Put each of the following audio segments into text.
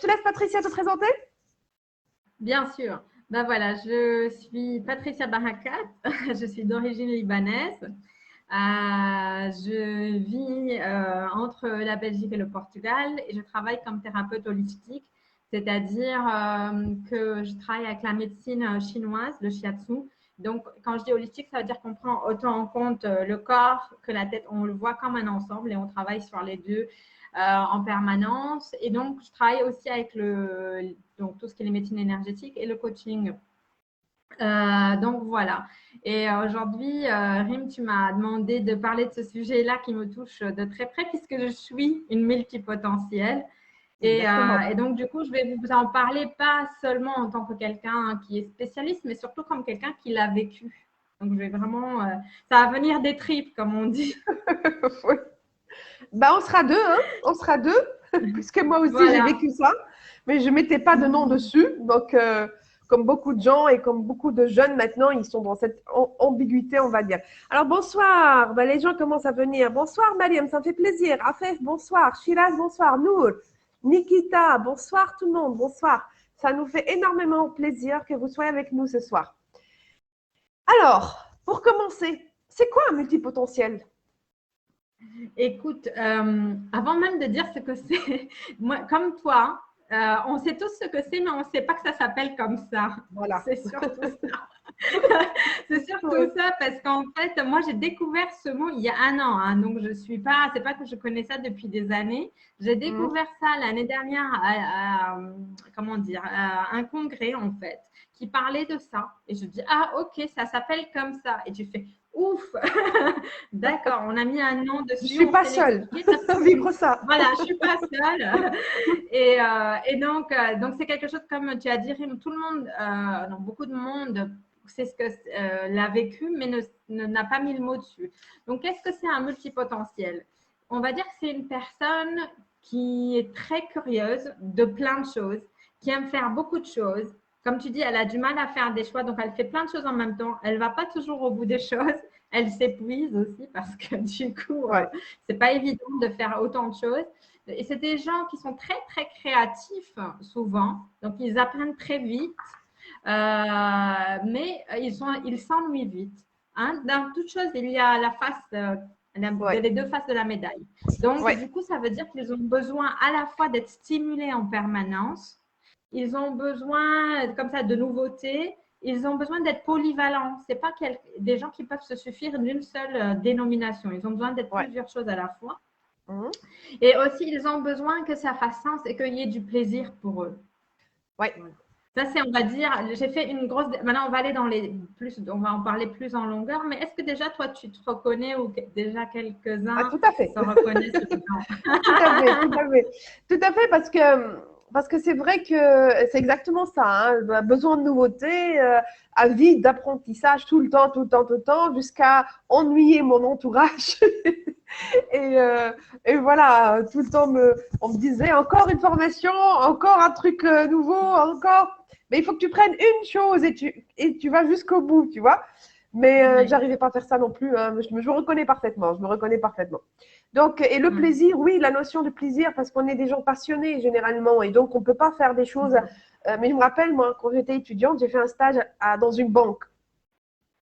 Je te laisse Patricia te présenter. Bien sûr. Ben voilà, je suis Patricia Barakat, je suis d'origine libanaise. Je vis entre la Belgique et le Portugal et je travaille comme thérapeute holistique, c'est-à-dire que je travaille avec la médecine chinoise, le shiatsu. Donc, quand je dis holistique, ça veut dire qu'on prend autant en compte le corps que la tête. On le voit comme un ensemble et on travaille sur les deux en permanence. Et donc, je travaille aussi avec donc, tout ce qui est les médecines énergétiques et le coaching. Donc voilà. Et aujourd'hui, Rim, tu m'as demandé de parler de ce sujet-là qui me touche de très près puisque je suis une multipotentielle. Exactement. Et donc, du coup, je vais vous en parler pas seulement en tant que quelqu'un qui est spécialiste, mais surtout comme quelqu'un qui l'a vécu. Donc, je vais vraiment, ça va venir des tripes, comme on dit. Oui. Bah, on sera deux, hein. On sera deux, puisque moi aussi j'ai Voilà. vécu ça, mais je ne mettais pas de nom dessus. Donc, comme beaucoup de gens et comme beaucoup de jeunes maintenant, ils sont dans cette ambiguïté, on va dire. Alors, bonsoir. Bah, les gens commencent à venir. Bonsoir, Mariam, ça me fait plaisir. Afef, bonsoir. Shiraz, bonsoir. Nour, Nikita, bonsoir tout le monde. Bonsoir. Ça nous fait énormément plaisir que vous soyez avec nous ce soir. Alors, pour commencer, c'est quoi un multipotentiel? Écoute, avant même de dire ce que c'est, moi, comme toi, on sait tous ce que c'est, mais on ne sait pas que ça s'appelle comme ça. Voilà. C'est surtout ça. C'est Oui. surtout ça parce qu'en fait, moi, j'ai découvert ce mot il y a un an. Hein, donc, je suis pas, c'est pas que je connais ça depuis des années. J'ai Mhm. découvert ça l'année dernière comment dire, à un congrès, en fait, qui parlait de ça. Et je dis, ah, ok, ça s'appelle comme ça. Et tu fais, ouf, d'accord, on a mis un nom Je dessus, suis on pas sait seule l'expliquer. Ça à vivre ça. voilà, je suis pas seule. Et donc c'est quelque chose comme tu as dit, Rim, tout le monde, donc beaucoup de monde c'est ce que l'a vécu, mais n'a pas mis le mot dessus. Donc, qu'est-ce que c'est un multipotentiel? On va dire que c'est une personne qui est très curieuse de plein de choses, qui aime faire beaucoup de choses. Comme tu dis, elle a du mal à faire des choix, donc elle fait plein de choses en même temps. Elle ne va pas toujours au bout des choses. Elle s'épuise aussi parce que du coup, Ouais. c'est pas évident de faire autant de choses. Et c'est des gens qui sont très, très créatifs souvent. Donc, ils apprennent très vite. Mais ils s'ennuient vite. Hein. Dans toute chose, il y a la face, Ouais. les deux faces de la médaille. Donc, Ouais. du coup, ça veut dire qu'ils ont besoin à la fois d'être stimulés en permanence. Ils ont besoin, comme ça, de nouveautés. Ils ont besoin d'être polyvalents. Ce n'est pas des gens qui peuvent se suffire d'une seule dénomination. Ils ont besoin d'être Ouais. plusieurs choses à la fois. Mhm. Et aussi, ils ont besoin que ça fasse sens et qu'il y ait du plaisir pour eux. Ouais. Voilà. Ça, c'est, on va dire, j'ai fait une grosse. Maintenant, on va aller dans les plus, on va en parler plus en longueur. Mais est-ce que déjà, toi, tu te reconnais ou déjà Ah, quelques-uns tout à fait. se reconnaissent dedans? Tout à fait, tout à fait. Tout à fait, parce que c'est vrai que c'est exactement ça, hein. On a besoin de nouveautés, avis d'apprentissage tout le temps, tout le temps, tout le temps, jusqu'à ennuyer mon entourage. Et, euh, et voilà, tout le temps, on me disait encore une formation, encore un truc nouveau, encore. Mais il faut que tu prennes une chose et tu vas jusqu'au bout, tu vois. Mais Oui. j'arrivais pas à faire ça non plus, hein. Je me reconnais parfaitement, je me reconnais parfaitement. Donc, et le Mm. plaisir, oui, la notion de plaisir, parce qu'on est des gens passionnés généralement, et donc on peut pas faire des choses. Mais je me rappelle, moi, quand j'étais étudiante, j'ai fait un stage dans une banque.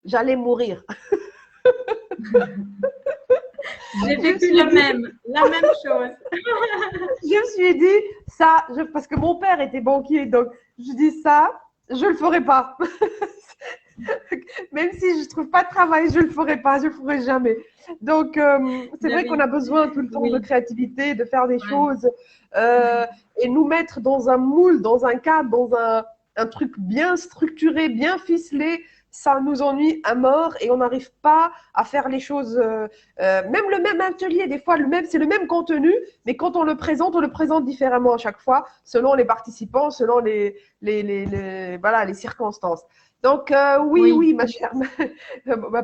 J'allais mourir. J'ai Je me vécu suis le dit, même, la même chose. je me suis dit, ça, parce que mon père était banquier, donc je dis ça, je le ferai pas. Même si je trouve pas de travail, je le ferai pas, je le ferai jamais. Donc, c'est Mais vrai qu'on a oui, besoin tout le temps de oui. créativité, de faire des Ouais. choses et nous mettre dans un moule, dans un cadre, dans un truc bien structuré, bien ficelé. Ça nous ennuie à mort et on n'arrive pas à faire les choses. Même le même atelier, des fois, c'est le même contenu, mais quand on le présente différemment à chaque fois, selon les participants, selon voilà, les circonstances. Donc, oui, Oui. oui, ma chère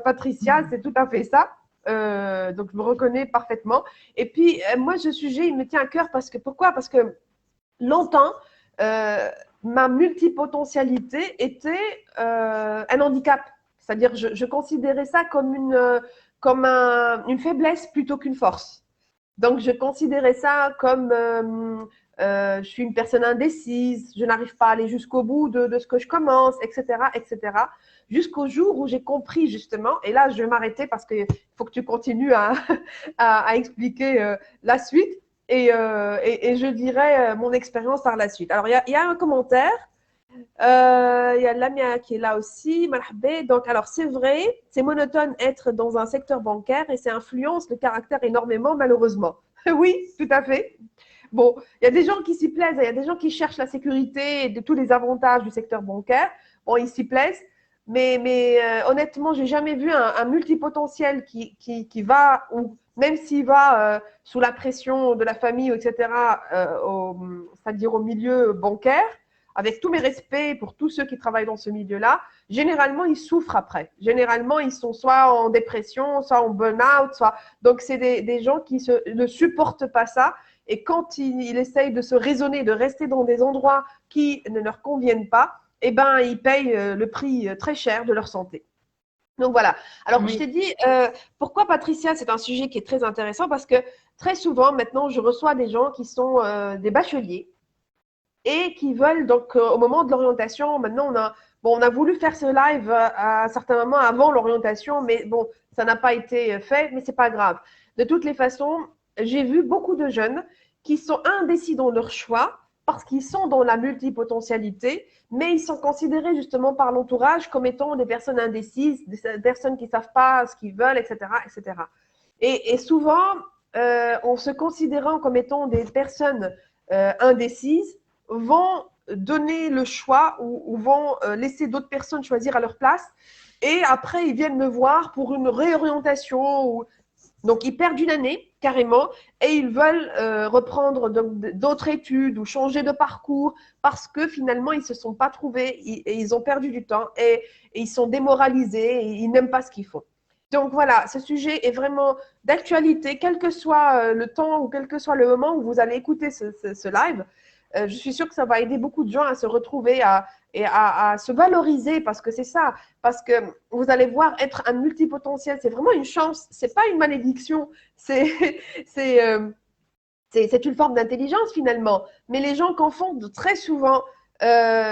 Patricia, c'est tout à fait ça. Donc, je me reconnais parfaitement. Et puis, moi, ce sujet, il me tient à cœur parce que, pourquoi? Parce que longtemps, euh, ma multipotentialité était un handicap. C'est-à-dire, je considérais ça comme une faiblesse plutôt qu'une force. Donc, je considérais ça comme je suis une personne indécise, je n'arrive pas à aller jusqu'au bout de ce que je commence, etc., etc. Jusqu'au jour où j'ai compris justement, et là je vais m'arrêter parce qu'il faut que tu continues à expliquer la suite, et je dirai mon expérience par la suite. Alors il y a un commentaire, il y a Lamia qui est là aussi, marhaba. Donc alors c'est vrai, c'est monotone être dans un secteur bancaire et ça influence le caractère énormément malheureusement. Oui, tout à fait. Bon, il y a des gens qui s'y plaisent, il y a des gens qui cherchent la sécurité et de tous les avantages du secteur bancaire. Bon, ils s'y plaisent, mais honnêtement, j'ai jamais vu un multipotentiel qui va, ou même s'il va sous la pression de la famille, etc., c'est-à-dire au milieu bancaire, avec tous mes respects pour tous ceux qui travaillent dans ce milieu-là, généralement, ils souffrent après. Généralement, ils sont soit en dépression, soit en burn-out, soit… Donc, c'est des gens qui ne supportent pas ça. Et quand ils essayent de se raisonner, de rester dans des endroits qui ne leur conviennent pas, eh ben, ils payent le prix très cher de leur santé. Donc voilà. Alors, je t'ai dit, pourquoi Patricia, c'est un sujet qui est très intéressant parce que très souvent, maintenant, je reçois des gens qui sont des bacheliers et qui veulent, donc, au moment de l'orientation, maintenant, on a voulu faire ce live à un certain moment avant l'orientation, mais bon, ça n'a pas été fait, mais c'est pas grave. De toutes les façons, j'ai vu beaucoup de jeunes qui sont indécis dans leur choix parce qu'ils sont dans la multipotentialité, mais ils sont considérés justement par l'entourage comme étant des personnes indécises, des personnes qui ne savent pas ce qu'ils veulent, etc., etc. Et souvent, en se considérant comme étant des personnes indécises, vont donner le choix ou vont laisser d'autres personnes choisir à leur place. Et après, ils viennent me voir pour une réorientation. Donc, ils perdent une année carrément et ils veulent reprendre d'autres études ou changer de parcours parce que finalement, ils ne se sont pas trouvés et ils ont perdu du temps et ils sont démoralisés et ils n'aiment pas ce qu'ils font. Donc voilà, ce sujet est vraiment d'actualité, quel que soit le temps ou quel que soit le moment où vous allez écouter ce live. Je suis sûre que ça va aider beaucoup de gens à se retrouver et à se valoriser parce que c'est ça. Parce que vous allez voir, être un multipotentiel, c'est vraiment une chance. C'est pas une malédiction. C'est une forme d'intelligence finalement. Mais les gens confondent très souvent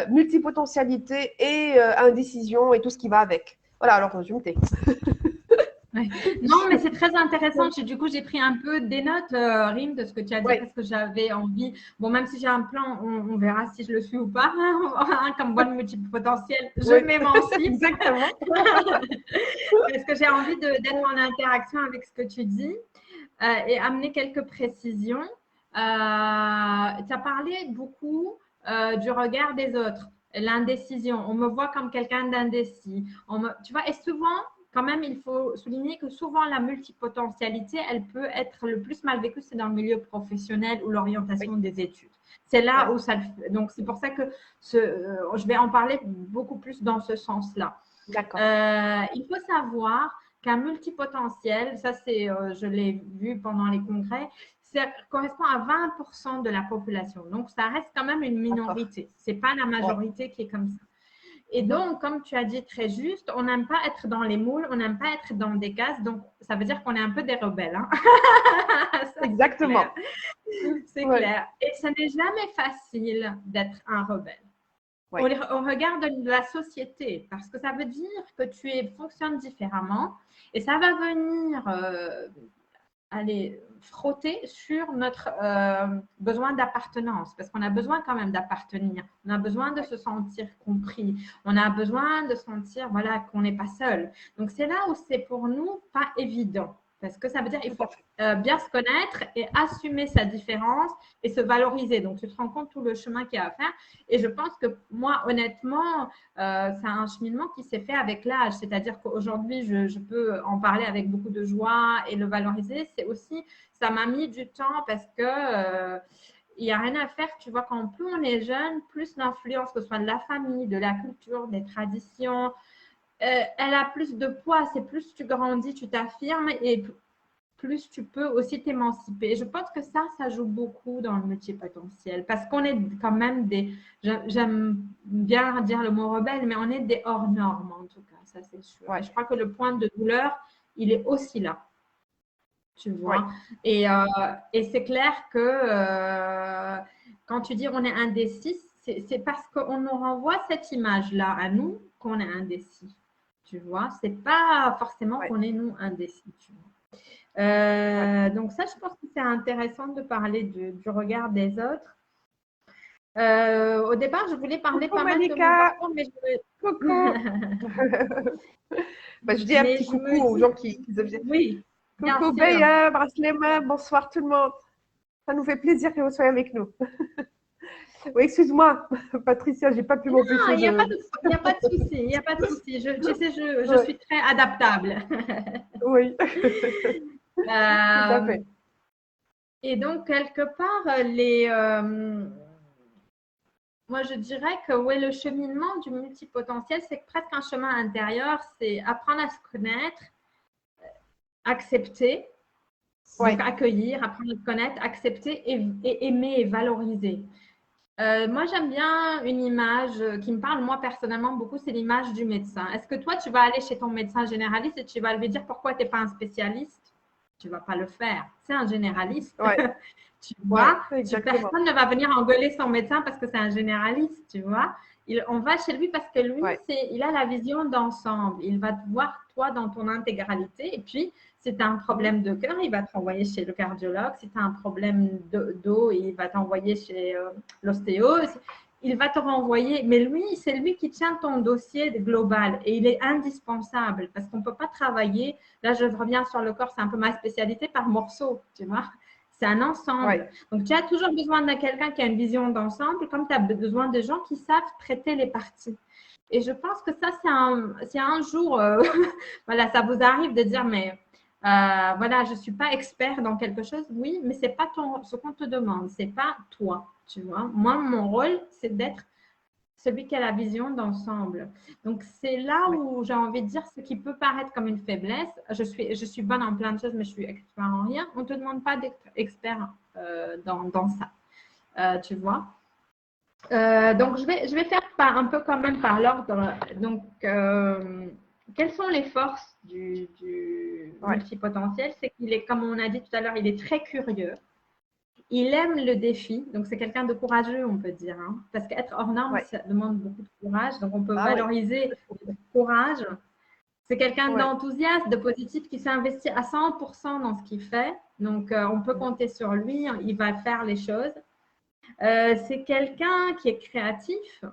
multipotentialité et indécision et tout ce qui va avec. Voilà, alors je me tais. Ouais. Non, mais c'est très intéressant. Du coup, j'ai pris un peu des notes, Rim, de ce que tu as dit, parce que j'avais envie. Bon, même si j'ai un plan, on verra si je le suis ou pas. Comme bonne multipotentielle, je m'émancipe. Exactement. Parce que j'ai envie d'être en interaction avec ce que tu dis et amener quelques précisions. Tu as parlé beaucoup du regard des autres, l'indécision. On me voit comme quelqu'un d'indécis. Tu vois, et souvent, quand même, il faut souligner que souvent, la multipotentialité, elle peut être le plus mal vécue, c'est dans le milieu professionnel ou l'orientation des études. C'est là où ça le fait. Donc, c'est pour ça que je vais en parler beaucoup plus dans ce sens-là. D'accord. Il faut savoir qu'un multipotentiel, ça c'est, je l'ai vu pendant les congrès, ça correspond à 20% de la population. Donc, ça reste quand même une minorité. Ce n'est pas la majorité qui est comme ça. Et donc, comme tu as dit très juste, on n'aime pas être dans les moules, on n'aime pas être dans des cases. Donc, ça veut dire qu'on est un peu des rebelles. Hein. Ça, exactement. C'est clair. Et ce n'est jamais facile d'être un rebelle. Au regard de la société, parce que ça veut dire que tu fonctionnes différemment et ça va venir aller frotter sur notre besoin d'appartenance, parce qu'on a besoin quand même d'appartenir, on a besoin de se sentir compris, on a besoin de sentir voilà, qu'on n'est pas seul. Donc, c'est là où c'est pour nous pas évident. Parce que ça veut dire qu'il faut bien se connaître et assumer sa différence et se valoriser. Donc, tu te rends compte tout le chemin qu'il y a à faire. Et je pense que moi, honnêtement, c'est un cheminement qui s'est fait avec l'âge. C'est-à-dire qu'aujourd'hui, je peux en parler avec beaucoup de joie et le valoriser. C'est aussi, ça m'a mis du temps parce que il n'y a rien à faire. Tu vois, quand plus on est jeune, plus l'influence, que ce soit de la famille, de la culture, des traditions, elle a plus de poids. C'est plus tu grandis, tu t'affirmes et plus tu peux aussi t'émanciper. Je pense que ça joue beaucoup dans le multipotentiel parce qu'on est quand même des, j'aime bien dire le mot rebelle, mais on est des hors normes en tout cas, ça c'est sûr. Et je crois que le point de douleur, il est aussi là. Tu vois. Et c'est clair que quand tu dis on est indécis, c'est parce qu'on nous renvoie cette image-là à nous qu'on est indécis. Tu vois, c'est pas forcément qu'on est nous indécis. Tu vois. Donc ça, je pense que c'est intéressant de parler du regard des autres. Au départ, je voulais parler Coucou pas mal de mon Malika. parcours, mais Coucou. Je dis un mais petit je coucou me aux dis, gens qui viennent. oui, bien Coucou sûr. Béa, brasse les mains, bonsoir tout le monde. Ça nous fait plaisir que vous soyez avec nous. Oui, excuse-moi, Patricia, j'ai pas pu Non, m'empêcher il n'y a pas de. de, il n'y a pas de souci, il n'y a pas de souci. Tu sais, je Ouais, suis très adaptable. oui, tout à Euh, fait. et donc, quelque part, moi, je dirais que ouais, le cheminement du multipotentiel, c'est presque un chemin intérieur. C'est apprendre à se connaître, accepter, Ouais, donc accueillir, apprendre à se connaître, accepter et aimer et valoriser. Moi, j'aime bien une image qui me parle, moi, personnellement, beaucoup, c'est l'image du médecin. Est-ce que toi, tu vas aller chez ton médecin généraliste et tu vas lui dire pourquoi tu n'es pas un spécialiste? Tu ne vas pas le faire. C'est un généraliste. ouais, Tu ouais, vois, exactement. personne ne va venir engueuler son médecin parce que c'est un généraliste, tu vois. On va chez lui parce que lui, Ouais, il a la vision d'ensemble. Il va te voir, toi, dans ton intégralité. Et puis, si tu as un mhm, problème de cœur, il va te renvoyer chez le cardiologue. Si tu as un problème d'eau, il va t'envoyer chez l'ostéo. Il va te renvoyer. Mais lui, c'est lui qui tient ton dossier global. Et il est indispensable parce qu'on ne peut pas travailler. Là, je reviens sur le corps, c'est un peu ma spécialité par morceaux, tu vois. C'est un ensemble. ouais, Donc, tu as toujours besoin de quelqu'un qui a une vision d'ensemble, comme tu as besoin de gens qui savent traiter les parties. Et je pense que ça, c'est un jour, voilà, ça vous arrive de dire, mais voilà, je ne suis pas expert dans quelque chose. Oui, mais ce n'est pas ce qu'on te demande, ce n'est pas toi, tu vois. Moi, mon rôle, c'est d'être celui qui a la vision d'ensemble. Donc, c'est là ouais. où j'ai envie de dire ce qui peut paraître comme une faiblesse. Je suis bonne en plein de choses, mais je suis expert en rien. On ne te demande pas d'être expert dans ça, tu vois. Donc, je vais faire un peu quand même par l'ordre. Donc, quelles sont les forces du Ouais. multipotentiel? C'est qu'il est, comme on a dit tout à l'heure, il est très curieux. Il aime le défi, donc c'est quelqu'un de courageux, on peut dire, hein, parce qu'être hors norme, Ouais. ça demande beaucoup de courage, donc on peut Ah ouais. valoriser le courage. C'est quelqu'un Ouais. d'enthousiaste, de positif, qui s'investit à 100% dans ce qu'il fait, donc on peut Mhm, compter sur lui, il va faire les choses. C'est quelqu'un qui est créatif,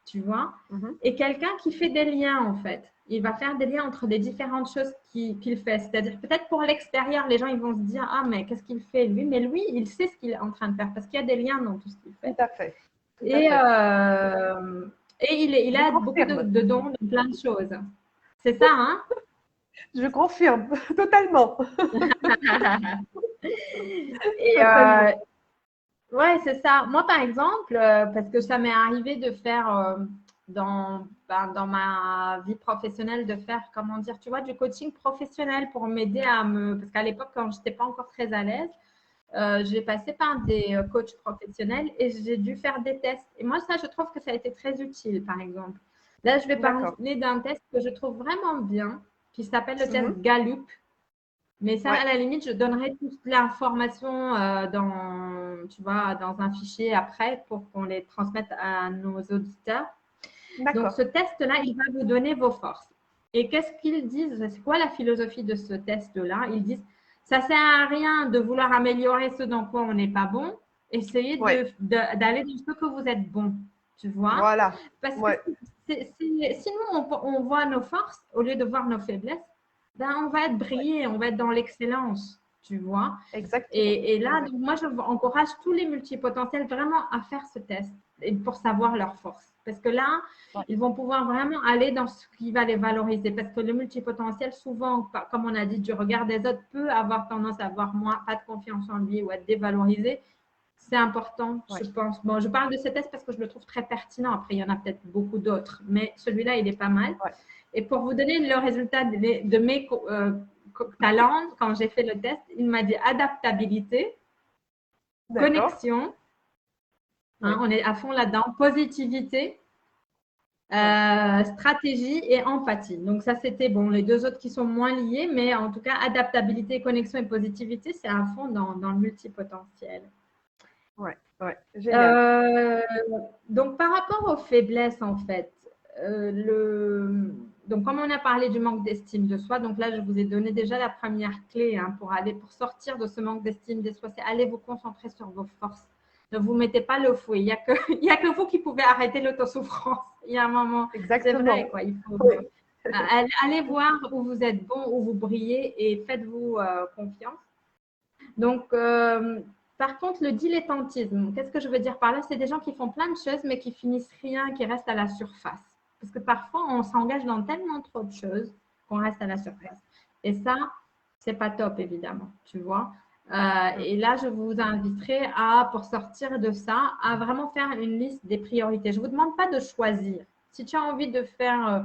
tu vois, mhm. et quelqu'un qui fait des liens en fait. Il va faire des liens entre les différentes choses qu'il fait. C'est-à-dire peut-être pour l'extérieur, les gens ils vont se dire ah mais qu'est-ce qu'il fait lui, mais lui il sait ce qu'il est en train de faire parce qu'il y a des liens dans tout ce qu'il Tout fait. à fait. Tout à Et, fait. il Je a beaucoup confirme. de dons de plein de choses. C'est ça, hein? Je confirme totalement. Et Totalement. ouais, c'est ça. Moi, par exemple, parce que ça m'est arrivé de faire dans ma vie professionnelle, de faire, comment dire, tu vois, du coaching professionnel pour m'aider à me… Parce qu'à l'époque, quand je n'étais pas encore très à l'aise, j'ai passé par des coachs professionnels et j'ai dû faire des tests. Et moi, ça, je trouve que ça a été très utile, par exemple. Là, je vais D'accord. parler d'un test que je trouve vraiment bien, qui s'appelle le test Mhm. Gallup. Mais ça, Ouais. à la limite, je donnerai toute l'information tu vois, dans un fichier après pour qu'on les transmette à nos auditeurs. Donc, D'accord. ce test-là, il va vous donner vos forces. Et qu'est-ce qu'ils disent? C'est quoi la philosophie de ce test-là? Ils disent, ça ne sert à rien de vouloir améliorer ce dans quoi on n'est pas bon. Essayez Ouais. d'aller dans ce que vous êtes bon, tu vois? Voilà. Parce que Ouais. si nous, on voit nos forces au lieu de voir nos faiblesses, ben, on va être Ouais. brillé, on va être dans l'excellence, tu vois. Exactement. Et C'est là, vrai. donc, moi, je encourage tous les multipotentiels vraiment à faire ce test pour savoir leurs forces. Parce que là, Ouais. ils vont pouvoir vraiment aller dans ce qui va les valoriser. Parce que le multipotentiel, souvent, comme on a dit, du regard des autres, peut avoir tendance à avoir moins, pas de confiance en lui ou à être dévalorisé. C'est important, Ouais. je pense. Bon, je parle de ce test parce que je le trouve très pertinent. Après, il y en a peut-être beaucoup d'autres, mais celui-là, il est pas mal. Ouais. Et pour vous donner le résultat de mes talents, quand j'ai fait le test, il m'a dit adaptabilité, D'accord. connexion, hein, Ouais. on est à fond là-dedans, positivité, Ouais. stratégie et empathie. Donc ça, c'était bon. Les deux autres qui sont moins liés, mais en tout cas, adaptabilité, connexion et positivité, c'est à fond dans le multipotentiel. Ouais, ouais, génial. Euh, donc, par rapport aux faiblesses, en fait, donc comme on a parlé du manque d'estime de soi, donc là, je vous ai donné déjà la première clé hein, pour sortir de ce manque d'estime de soi, c'est aller vous concentrer sur vos forces. Ne vous mettez pas le fouet. Il y a que vous qui pouvez arrêter l'autosouffrance. Il y a un moment, c'est vrai, Exactement. quoi. Il faut Oui, aller voir où vous êtes bon, où vous brillez et faites-vous confiance. Donc, par contre, le dilettantisme, qu'est-ce que je veux dire par là? C'est des gens qui font plein de choses, mais qui finissent rien, qui restent à la surface. Parce que parfois, on s'engage dans tellement trop de choses qu'on reste à la surface. Et ça, c'est pas top, évidemment, tu vois. Et là, je vous inviterai pour sortir de ça, à vraiment faire une liste des priorités. Je ne vous demande pas de choisir. Si tu as envie de faire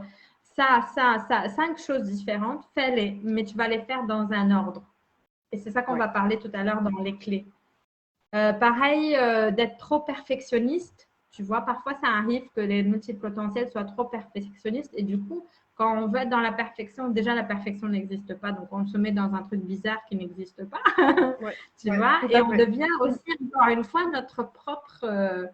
ça, 5 choses différentes, fais-les, mais tu vas les faire dans un ordre. Et c'est ça qu'on ouais, va parler tout à l'heure dans les clés. Pareil, d'être trop perfectionniste. Tu vois, parfois, ça arrive que les multipotentiels soient trop perfectionnistes. Et du coup, quand on veut être dans la perfection, déjà, la perfection n'existe pas. Donc, on se met dans un truc bizarre qui n'existe pas. ouais, Tu ouais, vois, tout et à on fait. devient aussi, encore une fois, notre propre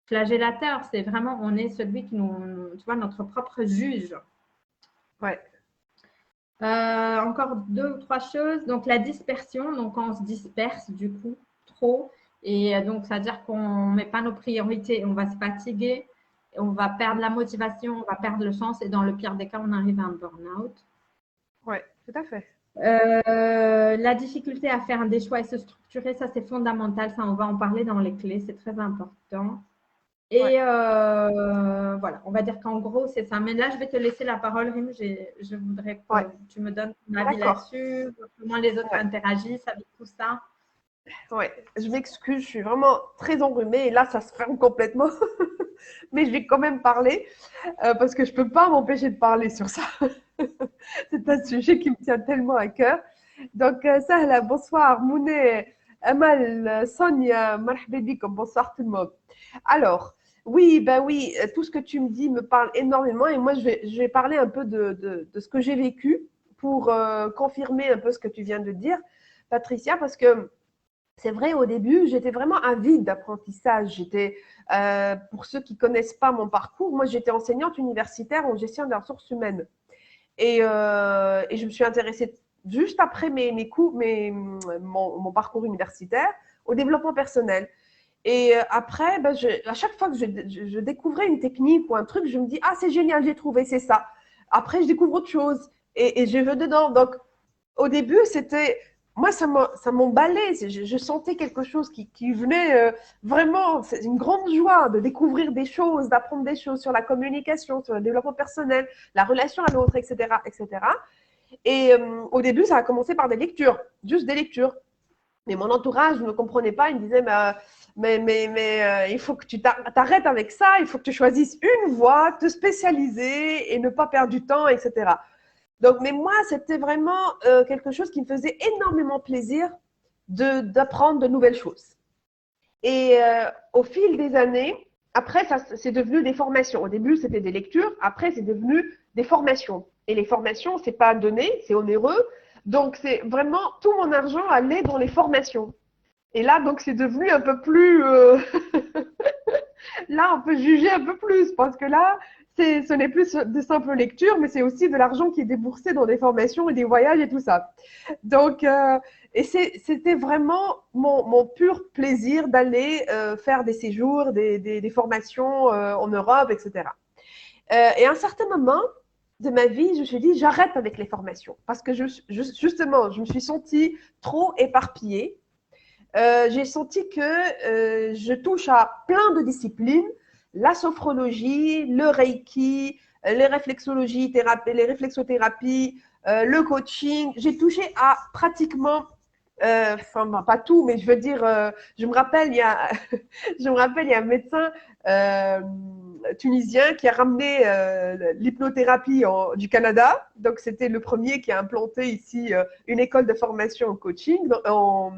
flagellateur. C'est vraiment, on est celui qui nous, tu vois, notre propre juge. Ouais, Encore 2 ou 3 choses. Donc, la dispersion. Donc, quand on se disperse, du coup, trop. Et donc, ça veut dire qu'on ne met pas nos priorités. On va se fatiguer. On va perdre la motivation. On va perdre le sens. Et dans le pire des cas, on arrive à un burn-out. ouais, tout à fait. La difficulté à faire des choix et se structurer, ça, c'est fondamental. Ça, on va en parler dans les clés. C'est très important. Ouais, Et voilà, on va dire qu'en gros, c'est ça. Mais là, je vais te laisser la parole, Rim. Je voudrais que ouais, tu me donnes ton avis d'accord. là-dessus, comment les autres Ouais, interagissent avec tout ça. ouais. Je m'excuse, je suis vraiment très enrhumée et là, ça se ferme complètement. Mais je vais quand même parler parce que je peux pas m'empêcher de parler sur ça. C'est un sujet qui me tient tellement à cœur. Donc, Sahla, bonsoir. Mounet, Amal, Sonia, marhaba bikom, bonsoir tout le monde. Alors, oui, ben oui, tout ce que tu me dis me parle énormément et moi, je vais parler un peu de ce que j'ai vécu pour confirmer un peu ce que tu viens de dire, Patricia, parce que c'est vrai, au début, j'étais vraiment avide d'apprentissage. Pour ceux qui connaissent pas mon parcours, moi, j'étais enseignante universitaire en gestion des ressources humaines. Et je me suis intéressée juste après mon parcours universitaire au développement personnel. Et après, ben, à chaque fois que je découvrais une technique ou un truc, je me dis, ah, c'est génial, j'ai trouvé, c'est ça. Après, je découvre autre chose et je veux dedans. Donc, au début, c'était. Moi, ça m'emballait. Je sentais quelque chose qui venait vraiment. C'est une grande joie de découvrir des choses, d'apprendre des choses sur la communication, sur le développement personnel, la relation à l'autre, etc., etc. Et au début, ça a commencé par des lectures, juste des lectures. Mais mon entourage ne comprenait pas. Il me disait, il faut que tu t'arrêtes avec ça. Il faut que tu choisisses une voie, te spécialiser et ne pas perdre du temps, etc. Donc, mais moi, c'était vraiment quelque chose qui me faisait énormément plaisir d'apprendre de nouvelles choses. Et au fil des années, après, ça, c'est devenu des formations. Au début, c'était des lectures. Après, c'est devenu des formations. Et les formations, c'est pas donné, c'est onéreux. Donc, c'est vraiment tout mon argent allait dans les formations. Et là, donc, c'est devenu un peu plus. Là, on peut juger un peu plus parce que là, ce n'est plus de simple lecture, mais c'est aussi de l'argent qui est déboursé dans des formations et des voyages et tout ça. Donc, et c'était vraiment mon pur plaisir d'aller faire des séjours, des formations en Europe, etc. Et à un certain moment de ma vie, je me suis dit, j'arrête avec les formations parce que justement, je me suis sentie trop éparpillée. J'ai senti que je touche à plein de disciplines, la sophrologie, le reiki, les réflexothérapies, le coaching. J'ai touché à pratiquement, enfin pas tout, mais je veux dire, je me rappelle, je me rappelle, il y a un médecin euh, tunisien qui a ramené l'hypnothérapie du Canada. Donc, c'était le premier qui a implanté ici une école de formation en coaching, en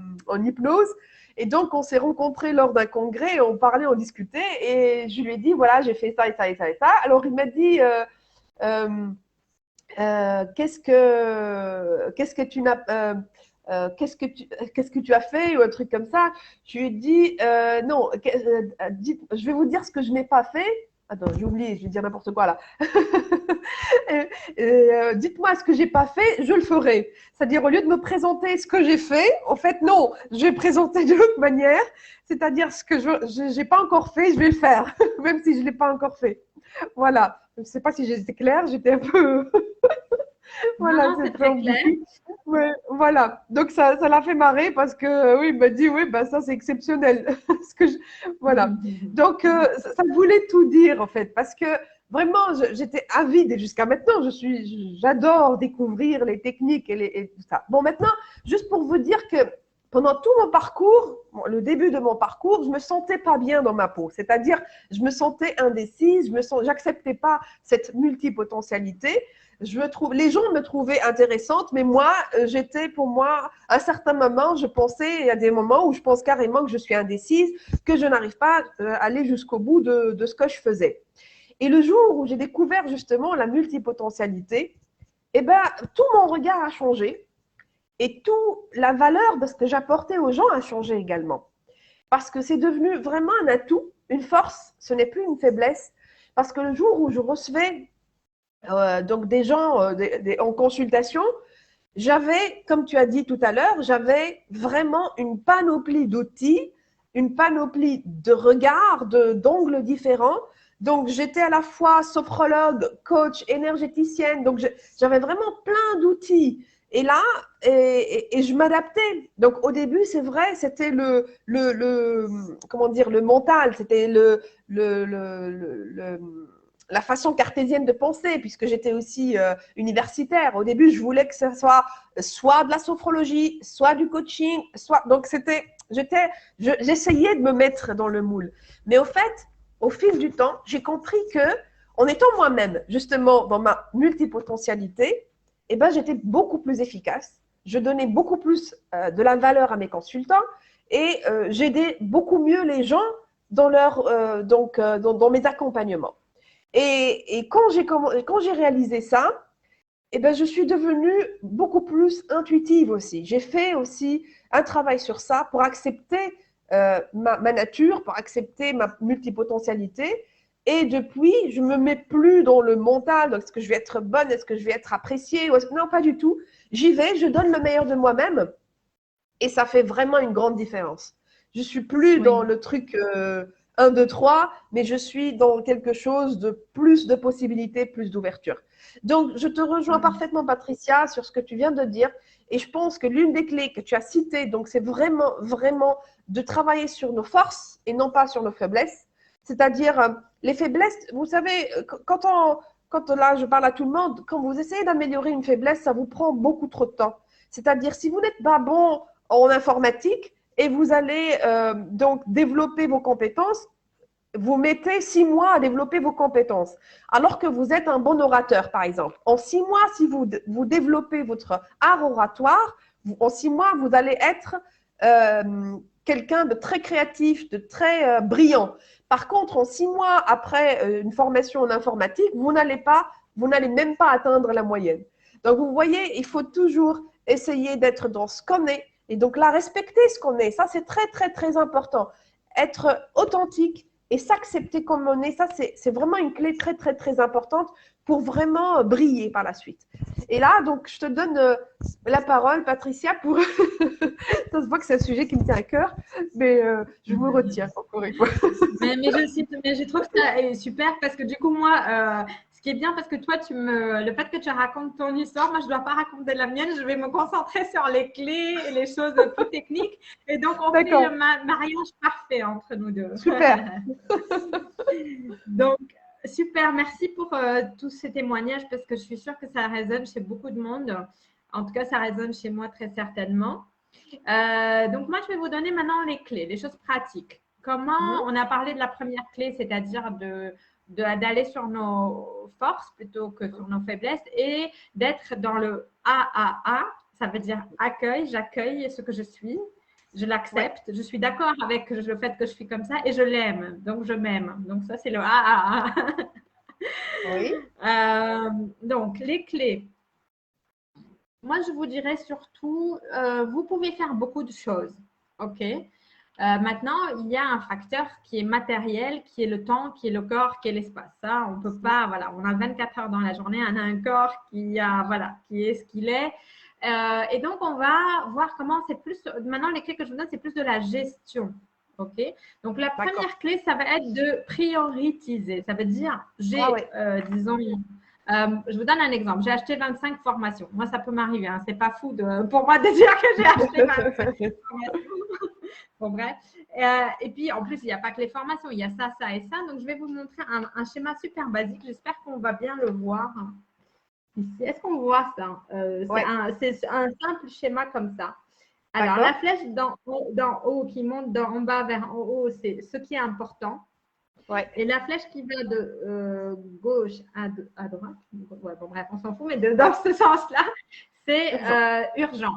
hypnose. Et donc, on s'est rencontrés lors d'un congrès, on parlait, on discutait, et je lui ai dit, voilà, j'ai fait ça et ça et ça et ça. Alors, il m'a dit, euh, qu'est-ce que tu n'as qu'est-ce que tu as fait ou un truc comme ça. Je lui ai dit, non, je vais vous dire ce que je n'ai pas fait. Attends, j'ai oublié, je vais dire n'importe quoi là. Dites-moi ce que j'ai pas fait, je le ferai. C'est-à-dire, au lieu de me présenter ce que j'ai fait, en fait, non, je vais présenter de l'autre manière. C'est-à-dire, ce que je n'ai pas encore fait, je vais le faire, même si je ne l'ai pas encore fait. Voilà. Je ne sais pas si j'étais claire, j'étais un peu. Non, Voilà, non, c'est c'est très clair. ambigu. Ouais, voilà. Donc, ça l'a fait marrer parce que, oui, il m'a dit, oui, bah, ça, c'est exceptionnel. Voilà. Donc, ça voulait tout dire, en fait, parce que vraiment, j'étais avide et jusqu'à maintenant, j'adore découvrir les techniques et tout ça. Bon, maintenant, juste pour vous dire que pendant tout mon parcours, le début de mon parcours, je me sentais pas bien dans ma peau. C'est-à-dire, je me sentais indécise, j'acceptais pas cette multipotentialité. Les gens me trouvaient intéressante, mais moi, pour moi, à un certain moment, je pensais, il y a des moments où je pense carrément que je suis indécise, que je n'arrive pas à aller jusqu'au bout de ce que je faisais. Et le jour où j'ai découvert justement la multipotentialité, eh ben, tout mon regard a changé et toute la valeur de ce que j'apportais aux gens a changé également. Parce que c'est devenu vraiment un atout, une force, ce n'est plus une faiblesse. Parce que le jour où je recevais donc des gens en consultation, j'avais, comme tu as dit tout à l'heure, j'avais vraiment une panoplie d'outils, une panoplie de regards, d'angles différents. Donc, j'étais à la fois sophrologue, coach, énergéticienne. Donc, j'avais vraiment plein d'outils. Et là, et je m'adaptais. Donc, au début, c'est vrai, c'était comment dire, le mental, c'était la façon cartésienne de penser, puisque j'étais aussi universitaire. Au début, je voulais que ce soit de la sophrologie, soit du coaching, donc j'essayais de me mettre dans le moule. Mais au fait, au fil du temps, j'ai compris que, en étant moi-même, justement, dans ma multipotentialité, eh ben, j'étais beaucoup plus efficace. Je donnais beaucoup plus de la valeur à mes consultants et j'aidais beaucoup mieux les gens dans dans mes accompagnements. Et quand j'ai réalisé ça, eh ben, je suis devenue beaucoup plus intuitive aussi. J'ai fait aussi un travail sur ça pour accepter ma nature, pour accepter ma multipotentialité. Et depuis, je ne me mets plus dans le mental, est-ce que je vais être bonne, est-ce que je vais être appréciée, non, pas du tout. J'y vais, je donne le meilleur de moi-même et ça fait vraiment une grande différence. Je suis plus dans Oui. le truc 1, 2, 3, mais je suis dans quelque chose de plus de possibilités, plus d'ouverture. Donc, je te rejoins parfaitement, Patricia, sur ce que tu viens de dire. Et je pense que l'une des clés que tu as citées, donc, c'est vraiment, vraiment de travailler sur nos forces et non pas sur nos faiblesses. C'est-à-dire, les faiblesses, vous savez, quand là, je parle à tout le monde, quand vous essayez d'améliorer une faiblesse, ça vous prend beaucoup trop de temps. C'est-à-dire, si vous n'êtes pas bon en informatique et vous allez donc développer vos compétences, vous mettez 6 mois à développer vos compétences. Alors que vous êtes un bon orateur, par exemple. En 6 mois, si vous développez votre art oratoire, en 6 mois, vous allez être quelqu'un de très créatif, de très brillant. Par contre, en 6 mois après une formation en informatique, vous n'allez même pas atteindre la moyenne. Donc, vous voyez, il faut toujours essayer d'être dans ce qu'on est. Et donc là, respecter ce qu'on est, ça c'est très, très, très important. Être authentique et s'accepter comme on est, ça c'est vraiment une clé très, très, très importante pour vraiment briller par la suite. Et là, donc, je te donne la parole, Patricia, pour… ça se voit que c'est un sujet qui me tient à cœur, mais je me retiens encore une fois. Mais je trouve que ça est super parce que du coup, moi, ce qui est bien, parce que toi, le fait que tu racontes ton histoire, moi, je ne dois pas raconter la mienne, je vais me concentrer sur les clés et les choses plus techniques. Et donc, on fait le mariage parfait entre nous deux. Super. Donc, super, merci pour tous ces témoignages parce que je suis sûre que ça résonne chez beaucoup de monde. En tout cas, ça résonne chez moi très certainement. Donc, moi, je vais vous donner maintenant les clés, les choses pratiques. Comment on a parlé de la première clé, c'est-à-dire d'aller sur nos forces plutôt que sur nos faiblesses et d'être dans le AAA, ça veut dire accueil, j'accueille ce que je suis, je l'accepte, je suis d'accord avec le fait que je suis comme ça et je l'aime, donc je m'aime. Donc ça, c'est le AAA. Oui. Donc, les clés. moi, je vous dirais surtout, vous pouvez faire beaucoup de choses. OK? Maintenant, il y a un facteur qui est matériel, qui est le temps, qui est le corps, qui est l'espace. Ça, on ne peut pas, voilà, on a 24 heures dans la journée, on a un corps voilà, qui est ce qu'il est. Et donc, on va voir comment c'est plus, maintenant, les clés que je vous donne, c'est plus de la gestion. OK? Donc, la première clé, ça va être de prioriser. Ça veut dire, disons, je vous donne un exemple. J'ai acheté 25 formations. Moi, ça peut m'arriver. Hein. C'est pas fou pour moi de dire que j'ai acheté 25 formations. Bon, bref. Et puis, en plus, il n'y a pas que les formations. Il y a ça, ça et ça. Donc, je vais vous montrer un schéma super basique. J'espère qu'on va bien le voir. Ici. Est-ce qu'on voit ça? C'est un simple schéma comme ça. Alors, la flèche d'en haut qui monte en bas vers en haut, c'est ce qui est important. Ouais. Et la flèche qui va de gauche à droite, ouais, bon, bref, on s'en fout, mais dans ce sens-là, c'est urgent.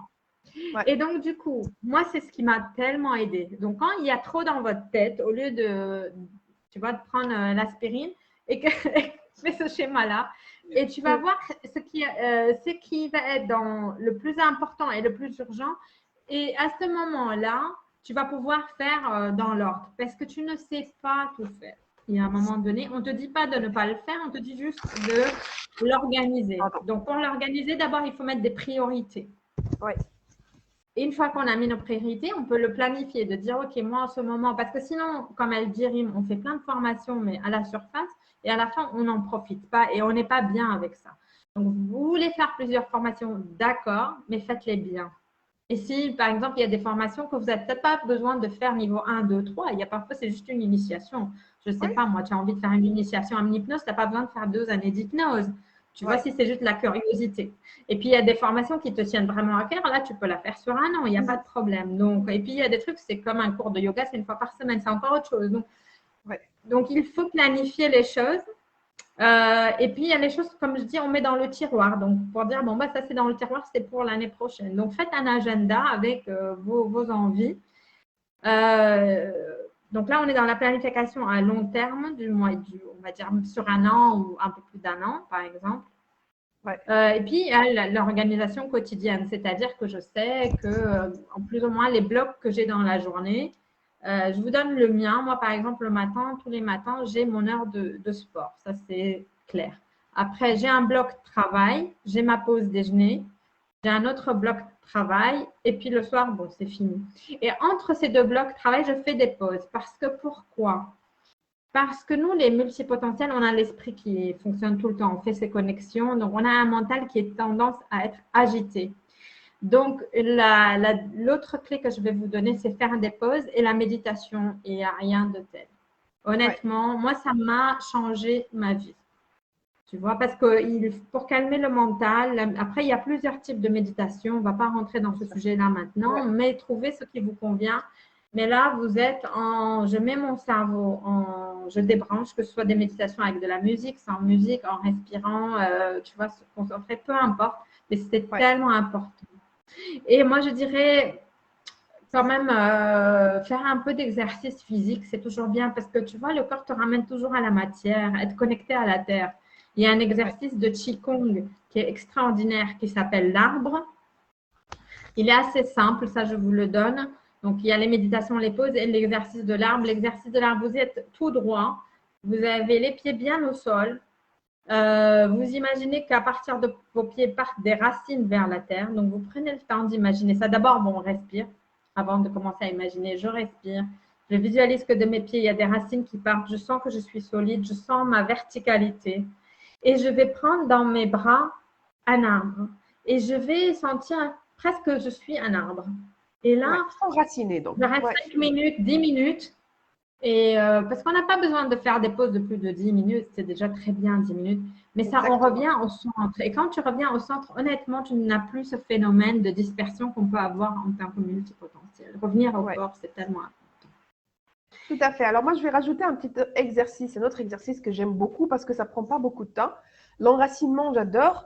Ouais. Et donc, du coup, moi, c'est ce qui m'a tellement aidé. Donc, quand il y a trop dans votre tête, au lieu de, tu vois, de prendre l'aspirine et que fais ce schéma-là, et tu vas voir ce qui va être dans le plus important et le plus urgent. Et à ce moment-là, tu vas pouvoir faire dans l'ordre parce que tu ne sais pas tout faire. Il y a un moment donné, on ne te dit pas de ne pas le faire, on te dit juste de l'organiser. Donc, pour l'organiser, d'abord, il faut mettre des priorités. Oui. Et une fois qu'on a mis nos priorités, on peut le planifier, de dire, OK, moi en ce moment, parce que sinon, comme elle dit, Rim, on fait plein de formations, mais à la surface, et à la fin, on n'en profite pas et on n'est pas bien avec ça. Donc, vous voulez faire plusieurs formations, d'accord, mais faites-les bien. Et si, par exemple, il y a des formations que vous n'avez peut-être pas besoin de faire niveau 1, 2, 3, il y a parfois, c'est juste une initiation. Je ne sais pas, moi, tu as envie de faire une initiation en hypnose, tu n'as pas besoin de faire 2 années d'hypnose. Tu vois, si c'est juste la curiosité. Et puis, il y a des formations qui te tiennent vraiment à cœur. Là, tu peux la faire sur un an, il n'y a pas de problème. Donc, et puis, il y a des trucs, c'est comme un cours de yoga, c'est une fois par semaine, c'est encore autre chose. Donc, il faut planifier les choses. Et puis, il y a les choses, comme je dis, on met dans le tiroir. Donc, pour dire, bon, bah, ça, c'est dans le tiroir, c'est pour l'année prochaine. Donc, faites un agenda avec vos envies. Donc là, on est dans la planification à long terme, on va dire sur un an ou un peu plus d'un an, par exemple. Et puis, il y a l'organisation quotidienne, c'est-à-dire que je sais que, en plus ou moins, les blocs que j'ai dans la journée, je vous donne le mien. Moi, par exemple, le matin, tous les matins, j'ai mon heure de sport. Ça, c'est clair. Après, j'ai un bloc travail, j'ai ma pause déjeuner, j'ai un autre bloc travail et puis le soir, bon, c'est fini. Et entre ces deux blocs travail, je fais des pauses. Parce que pourquoi? Parce que nous, les multipotentiels, on a l'esprit qui fonctionne tout le temps. On fait ses connexions. Donc, on a un mental qui est tendance à être agité. Donc, l'autre clé que je vais vous donner, c'est faire des pauses et la méditation. Il n'y a rien de tel. Honnêtement, moi, ça m'a changé ma vie. Tu vois, parce que pour calmer le mental, après, il y a plusieurs types de méditation. On ne va pas rentrer dans ce sujet-là maintenant, mais trouvez ce qui vous convient. Mais là, vous êtes je mets mon cerveau je débranche, que ce soit des méditations avec de la musique, sans musique, en respirant, tu vois, se concentrer, peu importe. Mais c'est tellement important. Et moi, je dirais quand même faire un peu d'exercice physique, c'est toujours bien parce que tu vois, le corps te ramène toujours à la matière, être connecté à la terre. Il y a un exercice de Qigong qui est extraordinaire qui s'appelle l'arbre. Il est assez simple, ça je vous le donne. Donc, il y a les méditations, les pauses et l'exercice de l'arbre. L'exercice de l'arbre, vous êtes tout droit. Vous avez les pieds bien au sol. Vous imaginez qu'à partir de vos pieds partent des racines vers la terre. Donc, vous prenez le temps d'imaginer ça. D'abord, bon, on respire. Avant de commencer à imaginer, je respire. Je visualise que de mes pieds, il y a des racines qui partent. Je sens que je suis solide. Je sens ma verticalité. Et je vais prendre dans mes bras un arbre. Et je vais sentir presque que je suis un arbre. Et là, enraciné donc. Je reste 5 minutes, 10 minutes. Et parce qu'on n'a pas besoin de faire des pauses de plus de 10 minutes, c'est déjà très bien 10 minutes. Mais ça, on revient au centre. Et quand tu reviens au centre, honnêtement, tu n'as plus ce phénomène de dispersion qu'on peut avoir en tant que multipotentiel. Revenir au corps, c'est tellement important. Tout à fait. Alors moi, je vais rajouter un petit exercice, un autre exercice que j'aime beaucoup parce que ça ne prend pas beaucoup de temps. L'enracinement, j'adore,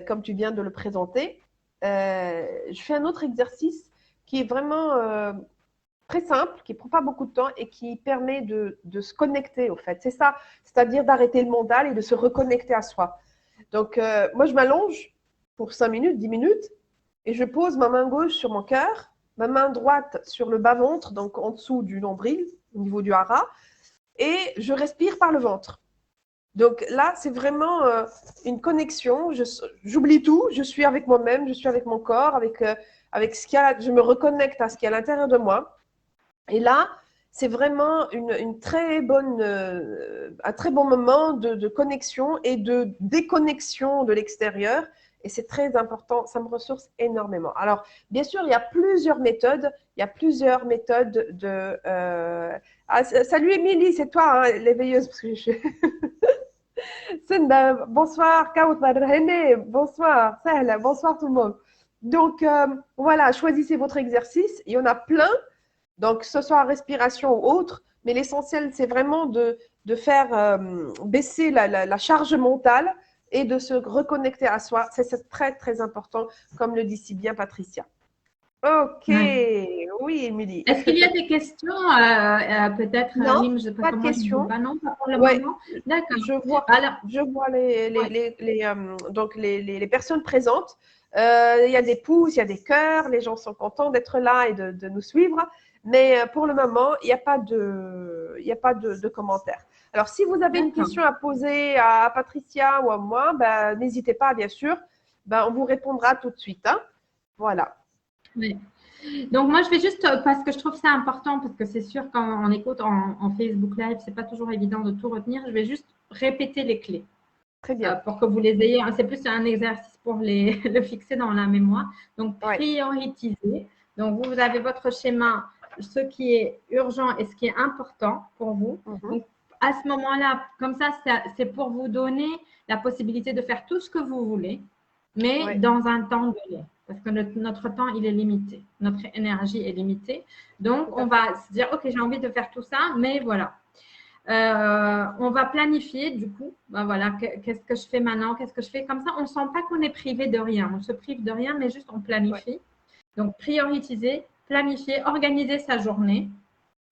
comme tu viens de le présenter. Je fais un autre exercice qui est vraiment très simple, qui ne prend pas beaucoup de temps et qui permet de se connecter au fait. C'est ça, c'est-à-dire d'arrêter le mental et de se reconnecter à soi. Donc, moi, je m'allonge pour 5 minutes, 10 minutes, et je pose ma main gauche sur mon cœur, ma main droite sur le bas-ventre, donc en dessous du nombril, au niveau du hara, et je respire par le ventre. Donc là, c'est vraiment une connexion. J'oublie tout, je suis avec moi-même, je suis avec mon corps, avec ce qu'il y a, je me reconnecte à ce qu'il y a à l'intérieur de moi. Et là, c'est vraiment une très bonne, un très bon moment de connexion et de déconnexion de l'extérieur. Et c'est très important, ça me ressource énormément. Alors, bien sûr, il y a plusieurs méthodes. Il y a plusieurs méthodes de. Ah, salut Émilie, c'est toi, hein, l'éveilleuse, parce que je suis. Bonsoir, Kaut Madrhene, bonsoir, Sahla, bonsoir tout le monde. Donc, voilà, choisissez votre exercice. Il y en a plein. Donc, que ce soit respiration ou autre, mais l'essentiel, c'est vraiment de faire baisser la charge mentale et de se reconnecter à soi. C'est très, très important, comme le dit si bien Patricia. Ok, Ouais. oui, Émilie. Est-ce qu'il y a des questions, peut-être, Non, Rim, parce pas que de moi, je ne vois questions. pas, non, pas pour le Ouais, moment. D'accord. Alors, je vois ouais. donc les personnes présentes. Il y a des pouces, il y a des cœurs, les gens sont contents d'être là et de nous suivre. Mais pour le moment, il n'y a pas de commentaires. Alors, si vous avez une D'accord. question à poser à Patricia ou à moi, ben, n'hésitez pas, bien sûr. Ben, on vous répondra tout de suite, hein. Voilà. Oui. Donc, moi, je vais juste, parce que je trouve ça important, parce que c'est sûr, quand on écoute en Facebook Live, c'est pas toujours évident de tout retenir. Je vais juste répéter les clés Très bien. pour que vous les ayez. C'est plus un exercice pour le fixer dans la mémoire. Donc, Ouais. prioritiser. Donc, vous avez votre schéma, ce qui est urgent et ce qui est important pour vous. Mhm. Donc, à ce moment-là, comme ça, c'est pour vous donner la possibilité de faire tout ce que vous voulez, mais Ouais. dans un temps donné. Parce que notre temps, il est limité. Notre énergie est limitée. Donc, Tout à on fait. va se dire, OK, j'ai envie de faire tout ça, mais voilà. On va planifier du coup, ben voilà, qu'est-ce que je fais maintenant, qu'est-ce que je fais comme ça. On ne sent pas qu'on est privé de rien, on se prive de rien, mais juste on Ouais. planifie. Donc, prioriser, planifier, organiser sa journée,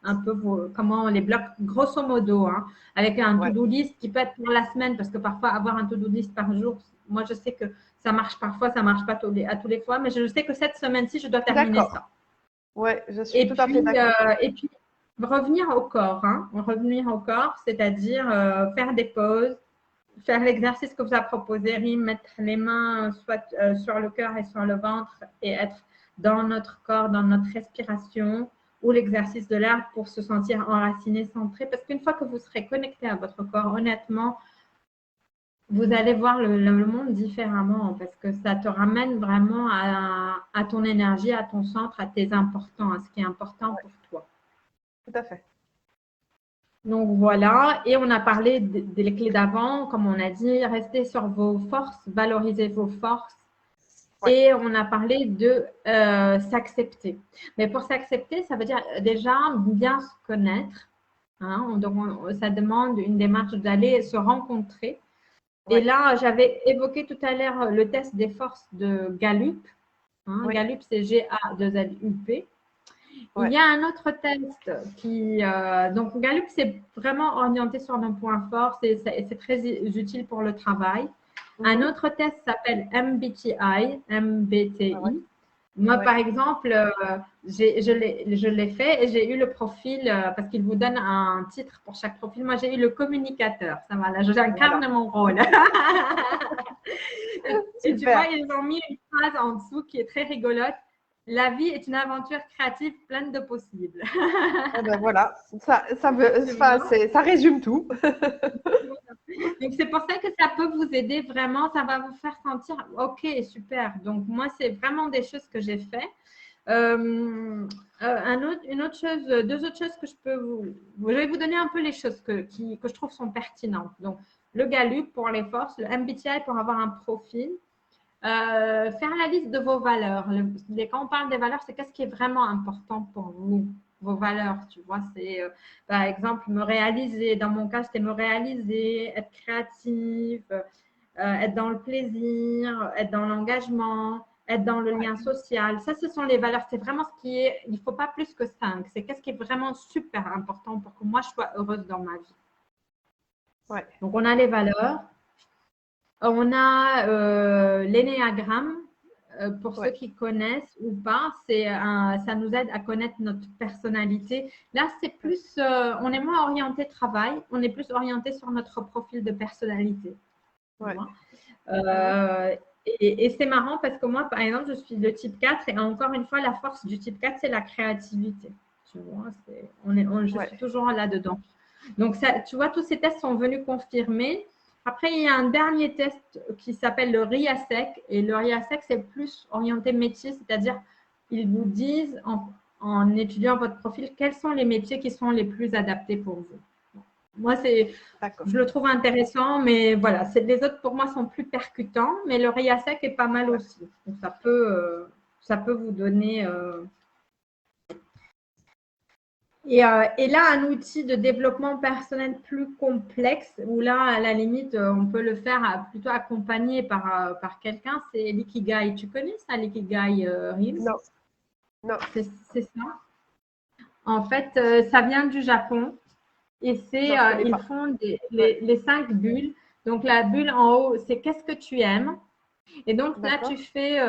un peu comment on les bloque, grosso modo, hein, avec un Ouais. to-do list qui peut être pour la semaine, parce que parfois avoir un to-do list par jour, moi je sais que ça marche parfois, ça marche pas à tous les fois, mais je sais que cette semaine-ci, je dois terminer D'accord. ça. Ouais, je suis tout à fait d'accord. Et puis revenir au corps, hein, revenir au corps, c'est-à-dire faire des pauses, faire l'exercice que vous a proposé, Rim, mettre les mains soit sur le cœur et sur le ventre et être dans notre corps, dans notre respiration, ou l'exercice de l'air pour se sentir enraciné, centré. Parce qu'une fois que vous serez connecté à votre corps, honnêtement, vous allez voir le monde différemment parce que ça te ramène vraiment à ton énergie, à ton centre, à tes importants, à ce qui est important Ouais, pour toi. tout à fait. Donc voilà, et on a parlé des clés d'avant, comme on a dit, restez sur vos forces, valorisez vos forces. Ouais. Et on a parlé de s'accepter. Mais pour s'accepter, ça veut dire déjà bien se connaître. Hein, donc ça demande une démarche d'aller se rencontrer. Et Ouais. là, j'avais évoqué tout à l'heure le test des forces de Gallup. Hein, Oui. Gallup, c'est G-A-2-L-U-P. Il Ouais. y a un autre test qui, donc Gallup, c'est vraiment orienté sur nos points forts, c'est très utile pour le travail. Un Mhm. autre test s'appelle MBTI, Ah ouais. MBTI. Moi, Ouais. par exemple, je l'ai fait et j'ai eu le profil, parce qu'il vous donne un titre pour chaque profil. Moi, j'ai eu le communicateur. Ça va, là, Voilà. j'incarne mon rôle. Et tu vois, Super. ils ont mis une phrase en dessous qui est très rigolote. La vie est une aventure créative pleine de possibles. Eh ben voilà. Tu Enfin, vois? ça résume tout. Donc, c'est pour ça que ça peut vous aider vraiment. Ça va vous faire sentir, OK, super. Donc, moi, c'est vraiment des choses que j'ai fait. Une autre chose, deux autres choses que je vais vous donner un peu les choses que je trouve sont pertinentes. Donc, le Gallup pour les forces, le MBTI pour avoir un profil. Faire la liste de vos valeurs. Quand on parle des valeurs, c'est qu'est-ce qui est vraiment important pour vous, vos valeurs, tu vois. C'est, par exemple, me réaliser. Dans mon cas, c'était me réaliser, être créative, être dans le plaisir, être dans l'engagement, être dans le Ouais. lien social. Ça, ce sont les valeurs. C'est vraiment ce qui est, il ne faut pas plus que 5. C'est qu'est-ce qui est vraiment super important pour que moi, je sois heureuse dans ma vie. Ouais. Donc, on a les valeurs. On a l'énéagramme. Pour ceux qui connaissent ou pas, ça nous aide à connaître notre personnalité. Là, c'est plus, on est moins orienté travail, on est plus orienté sur notre profil de personnalité. Ouais. Et c'est marrant parce que moi, par exemple, je suis le type 4 et encore une fois, la force du type 4, c'est la créativité. Tu vois, je suis toujours là-dedans. Donc, ça, tu vois, tous ces tests sont venus confirmer. Après, il y a un dernier test qui s'appelle le RIASEC. Et le RIASEC, c'est plus orienté métier, c'est-à-dire ils vous disent, en étudiant votre profil, quels sont les métiers qui sont les plus adaptés pour vous. Moi, je le trouve intéressant, mais voilà, les autres pour moi sont plus percutants, mais le RIASEC est pas mal aussi. Donc, ça peut vous donner. Et là, un outil de développement personnel plus complexe, où là, à la limite, on peut le faire plutôt accompagné par quelqu'un, c'est l'ikigai. Tu connais ça, l'ikigai, Reels? Non, non. C'est ça. En fait, ça vient du Japon. Et ils font les 5 bulles. Donc, la bulle en haut, c'est qu'est-ce que tu aimes. Et donc, là, tu fais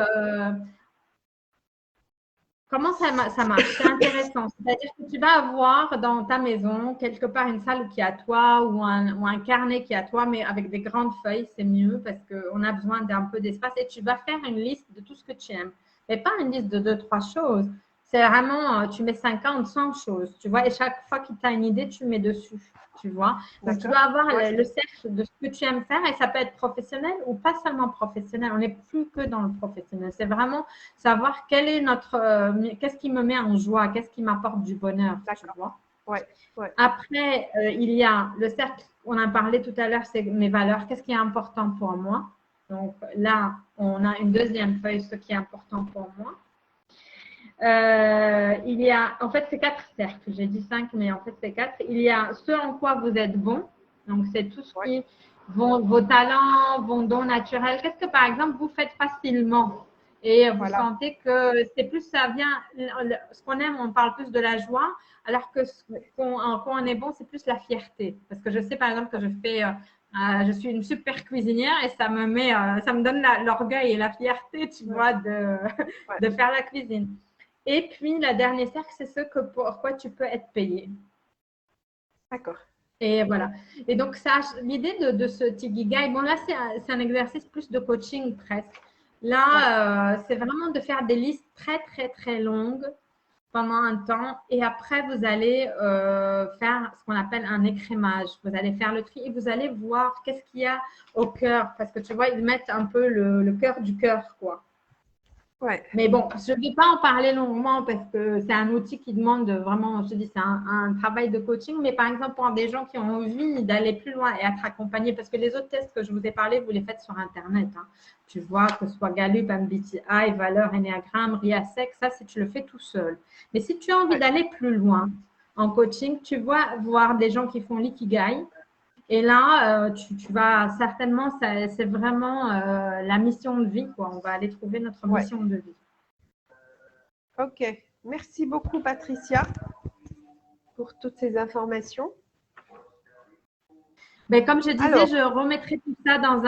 comment ça marche. C'est intéressant. C'est-à-dire que tu vas avoir dans ta maison, quelque part, une salle qui est à toi ou un carnet qui est à toi, mais avec des grandes feuilles, c'est mieux parce qu'on a besoin d'un peu d'espace. Et tu vas faire une liste de tout ce que tu aimes. Mais pas une liste de 2-3 choses. C'est vraiment, tu mets 50, 100 choses, tu vois, et chaque fois que tu as une idée, tu mets dessus, tu vois. Donc, tu dois avoir le cercle de ce que tu aimes faire et ça peut être professionnel ou pas seulement professionnel. On n'est plus que dans le professionnel. C'est vraiment savoir qu'est-ce qui me met en joie, qu'est-ce qui m'apporte du bonheur, tu vois. Après, il y a le cercle, on a parlé tout à l'heure, c'est mes valeurs, qu'est-ce qui est important pour moi. Donc là, on a une deuxième feuille, ce qui est important pour moi. Il y a, en fait, c'est 4 cercles. J'ai dit 5, mais en fait, c'est 4. Il y a ce en quoi vous êtes bon. Donc, c'est tout ce qui vos talents, vos dons naturels. Qu'est-ce que, par exemple, vous faites facilement et vous sentez que c'est plus, ça vient, ce qu'on aime, on parle plus de la joie, alors que en quoi on est bon, c'est plus la fierté. Parce que je sais, par exemple, que je suis une super cuisinière et ça me donne l'orgueil et la fierté, tu vois, de faire la cuisine. Et puis, la dernière cercle, c'est pourquoi tu peux être payé. D'accord. Et voilà. Et donc, l'idée de ce Tikigai, bon, là, c'est un exercice plus de coaching presque. Là, c'est vraiment de faire des listes très, très, très longues pendant un temps. Et après, vous allez faire ce qu'on appelle un écrémage. Vous allez faire le tri et vous allez voir qu'est-ce qu'il y a au cœur. Parce que tu vois, ils mettent un peu le cœur du cœur, quoi. Mais bon, je ne vais pas en parler longuement parce que c'est un outil qui demande vraiment, je te dis, c'est un travail de coaching. Mais par exemple, pour des gens qui ont envie d'aller plus loin et être accompagnés, parce que les autres tests que je vous ai parlé, vous les faites sur Internet. Hein. Tu vois, que ce soit Gallup, MBTI, Valeur, Enneagramme, RIASEC, ça, si tu le fais tout seul. Mais si tu as envie d'aller plus loin en coaching, tu vas voir des gens qui font l'ikigai. Et là, tu vas certainement, c'est vraiment la mission de vie, quoi. On va aller trouver notre mission de vie. Ok, merci beaucoup Patricia pour toutes ces informations. Mais comme je disais, je remettrai tout ça dans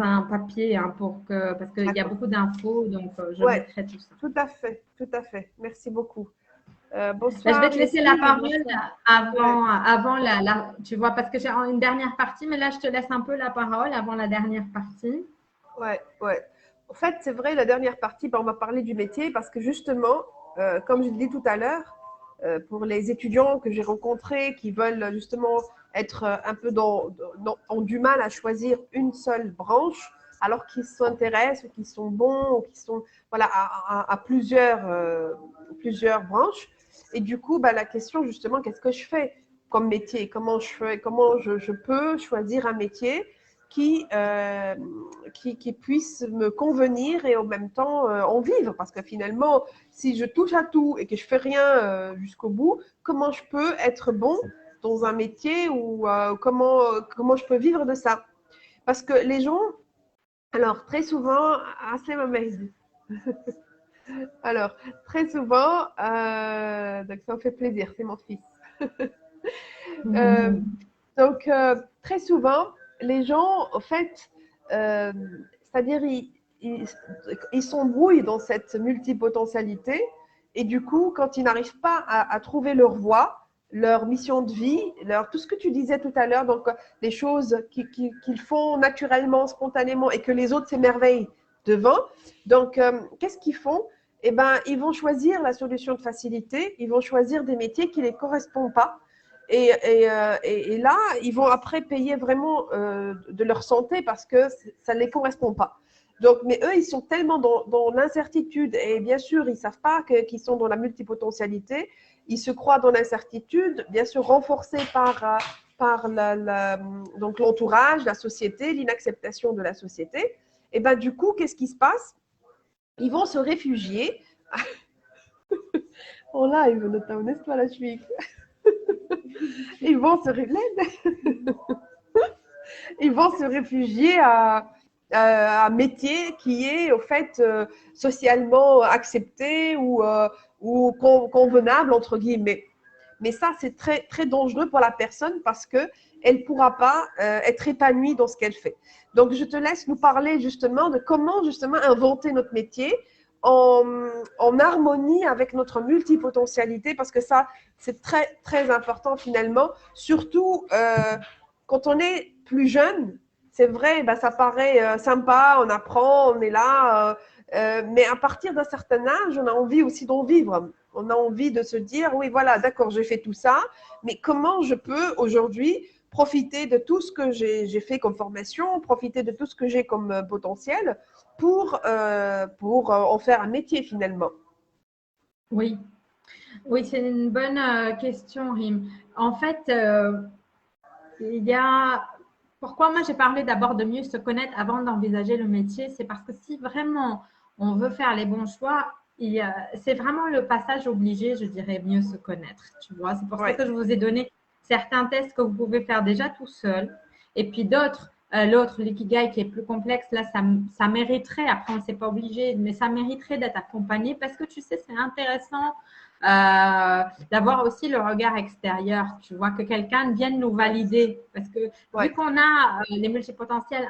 un papier hein, parce qu'il y a beaucoup d'infos, donc je mettrai tout ça. Tout à fait. Merci beaucoup. Bonsoir. Je vais te laisser la parole avant tu vois, parce que j'ai une dernière partie, mais là, je te laisse un peu la parole avant la dernière partie. Ouais. En fait, c'est vrai, la dernière partie, on va parler du métier parce que justement, comme je l'ai dit tout à l'heure, pour les étudiants que j'ai rencontrés qui veulent justement être un peu ont du mal à choisir une seule branche, alors qu'ils s'intéressent ou qu'ils sont bons ou qu'ils sont à plusieurs branches. Et du coup, la question justement, qu'est-ce que je fais comme métier? Comment je peux choisir un métier qui puisse me convenir et en même temps en vivre. Parce que finalement, si je touche à tout et que je fais rien jusqu'au bout, comment je peux être bon dans un métier ou comment je peux vivre de ça? Parce que les gens, alors très souvent, alors très souvent, donc ça me fait plaisir, c'est mon fils. Donc très souvent, les gens, en fait, c'est-à-dire ils s'embrouillent dans cette multipotentialité et du coup, quand ils n'arrivent pas à trouver leur voie, leur mission de vie, tout ce que tu disais tout à l'heure, donc les choses qu'ils font naturellement, spontanément et que les autres s'émerveillent devant. Donc, qu'est-ce qu'ils font? Eh ben, ils vont choisir la solution de facilité, ils vont choisir des métiers qui ne les correspondent pas. Et là, ils vont après payer vraiment de leur santé parce que ça ne les correspond pas. Donc, mais eux, ils sont tellement dans l'incertitude et bien sûr, ils ne savent pas qu'ils sont dans la multipotentialité. Ils se croient dans l'incertitude, bien sûr renforcés par donc l'entourage, la société, l'inacceptation de la société. Et ben du coup, qu'est-ce qui se passe? Ils vont se réfugier. En live, notamment, n'est-ce la suite? Ils vont se ils vont se réfugier à un métier qui est au fait socialement accepté ou convenable entre guillemets. Mais ça, c'est très, très dangereux pour la personne parce qu'elle ne pourra pas être épanouie dans ce qu'elle fait. Donc, je te laisse nous parler justement de comment justement inventer notre métier en harmonie avec notre multipotentialité parce que ça, c'est très, très important finalement, surtout quand on est plus jeune. C'est vrai, ben, ça paraît sympa, on apprend, on est là, mais à partir d'un certain âge, on a envie aussi d'en vivre. On a envie de se dire, oui, voilà, d'accord, j'ai fait tout ça, mais comment je peux aujourd'hui profiter de tout ce que j'ai fait comme formation, profiter de tout ce que j'ai comme potentiel pour en faire un métier finalement. Oui, oui, c'est une bonne question, Rim. En fait, il y a… Pourquoi moi j'ai parlé d'abord de mieux se connaître avant d'envisager le métier, c'est parce que si vraiment on veut faire les bons choix, c'est vraiment le passage obligé, je dirais, mieux se connaître. Tu vois, c'est pour ça Ouais. que je vous ai donné certains tests que vous pouvez faire déjà tout seul, et puis d'autres. L'autre, l'ikigai, qui est plus complexe, là, ça mériterait, après on ne s'est pas obligé, mais ça mériterait d'être accompagné parce que tu sais, c'est intéressant d'avoir aussi le regard extérieur, tu vois, que quelqu'un vienne nous valider. Parce que vu qu'on a les multipotentiels,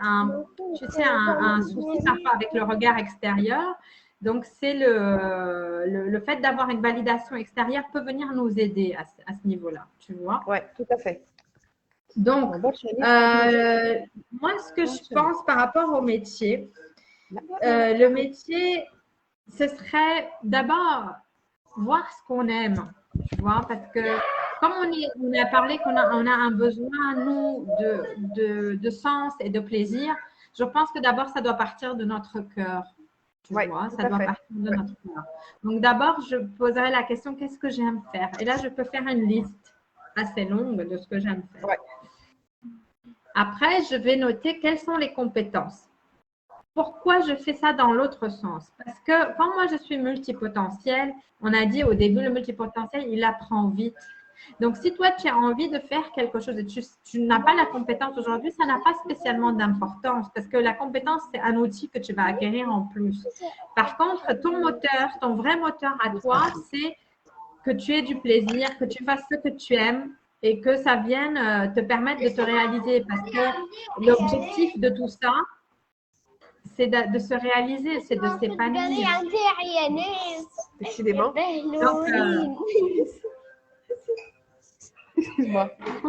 tu sais, un souci parfois avec le regard extérieur, donc c'est le fait d'avoir une validation extérieure peut venir nous aider à ce niveau-là, tu vois. Oui, tout à fait. Donc, moi, ce que je pense par rapport au métier, le métier, ce serait d'abord voir ce qu'on aime, tu vois, parce que comme on a parlé qu'on a un besoin, nous, de sens et de plaisir, je pense que d'abord, ça doit partir de notre cœur, tu vois, ça doit partir de notre cœur. Donc, d'abord, je poserai la question, qu'est-ce que j'aime faire? Et là, je peux faire une liste assez longue de ce que j'aime faire. Ouais. Après, je vais noter quelles sont les compétences. Pourquoi je fais ça dans l'autre sens? Parce que quand moi je suis multipotentiel, on a dit au début, le multipotentiel, il apprend vite. Donc, si toi, tu as envie de faire quelque chose et tu n'as pas la compétence aujourd'hui, ça n'a pas spécialement d'importance parce que la compétence, c'est un outil que tu vas acquérir en plus. Par contre, ton moteur, ton vrai moteur à toi, c'est que tu aies du plaisir, que tu fasses ce que tu aimes et que ça vienne te permettre de te réaliser. Parce que l'objectif de tout ça, c'est de se réaliser, c'est de s'épanouir. Décidément.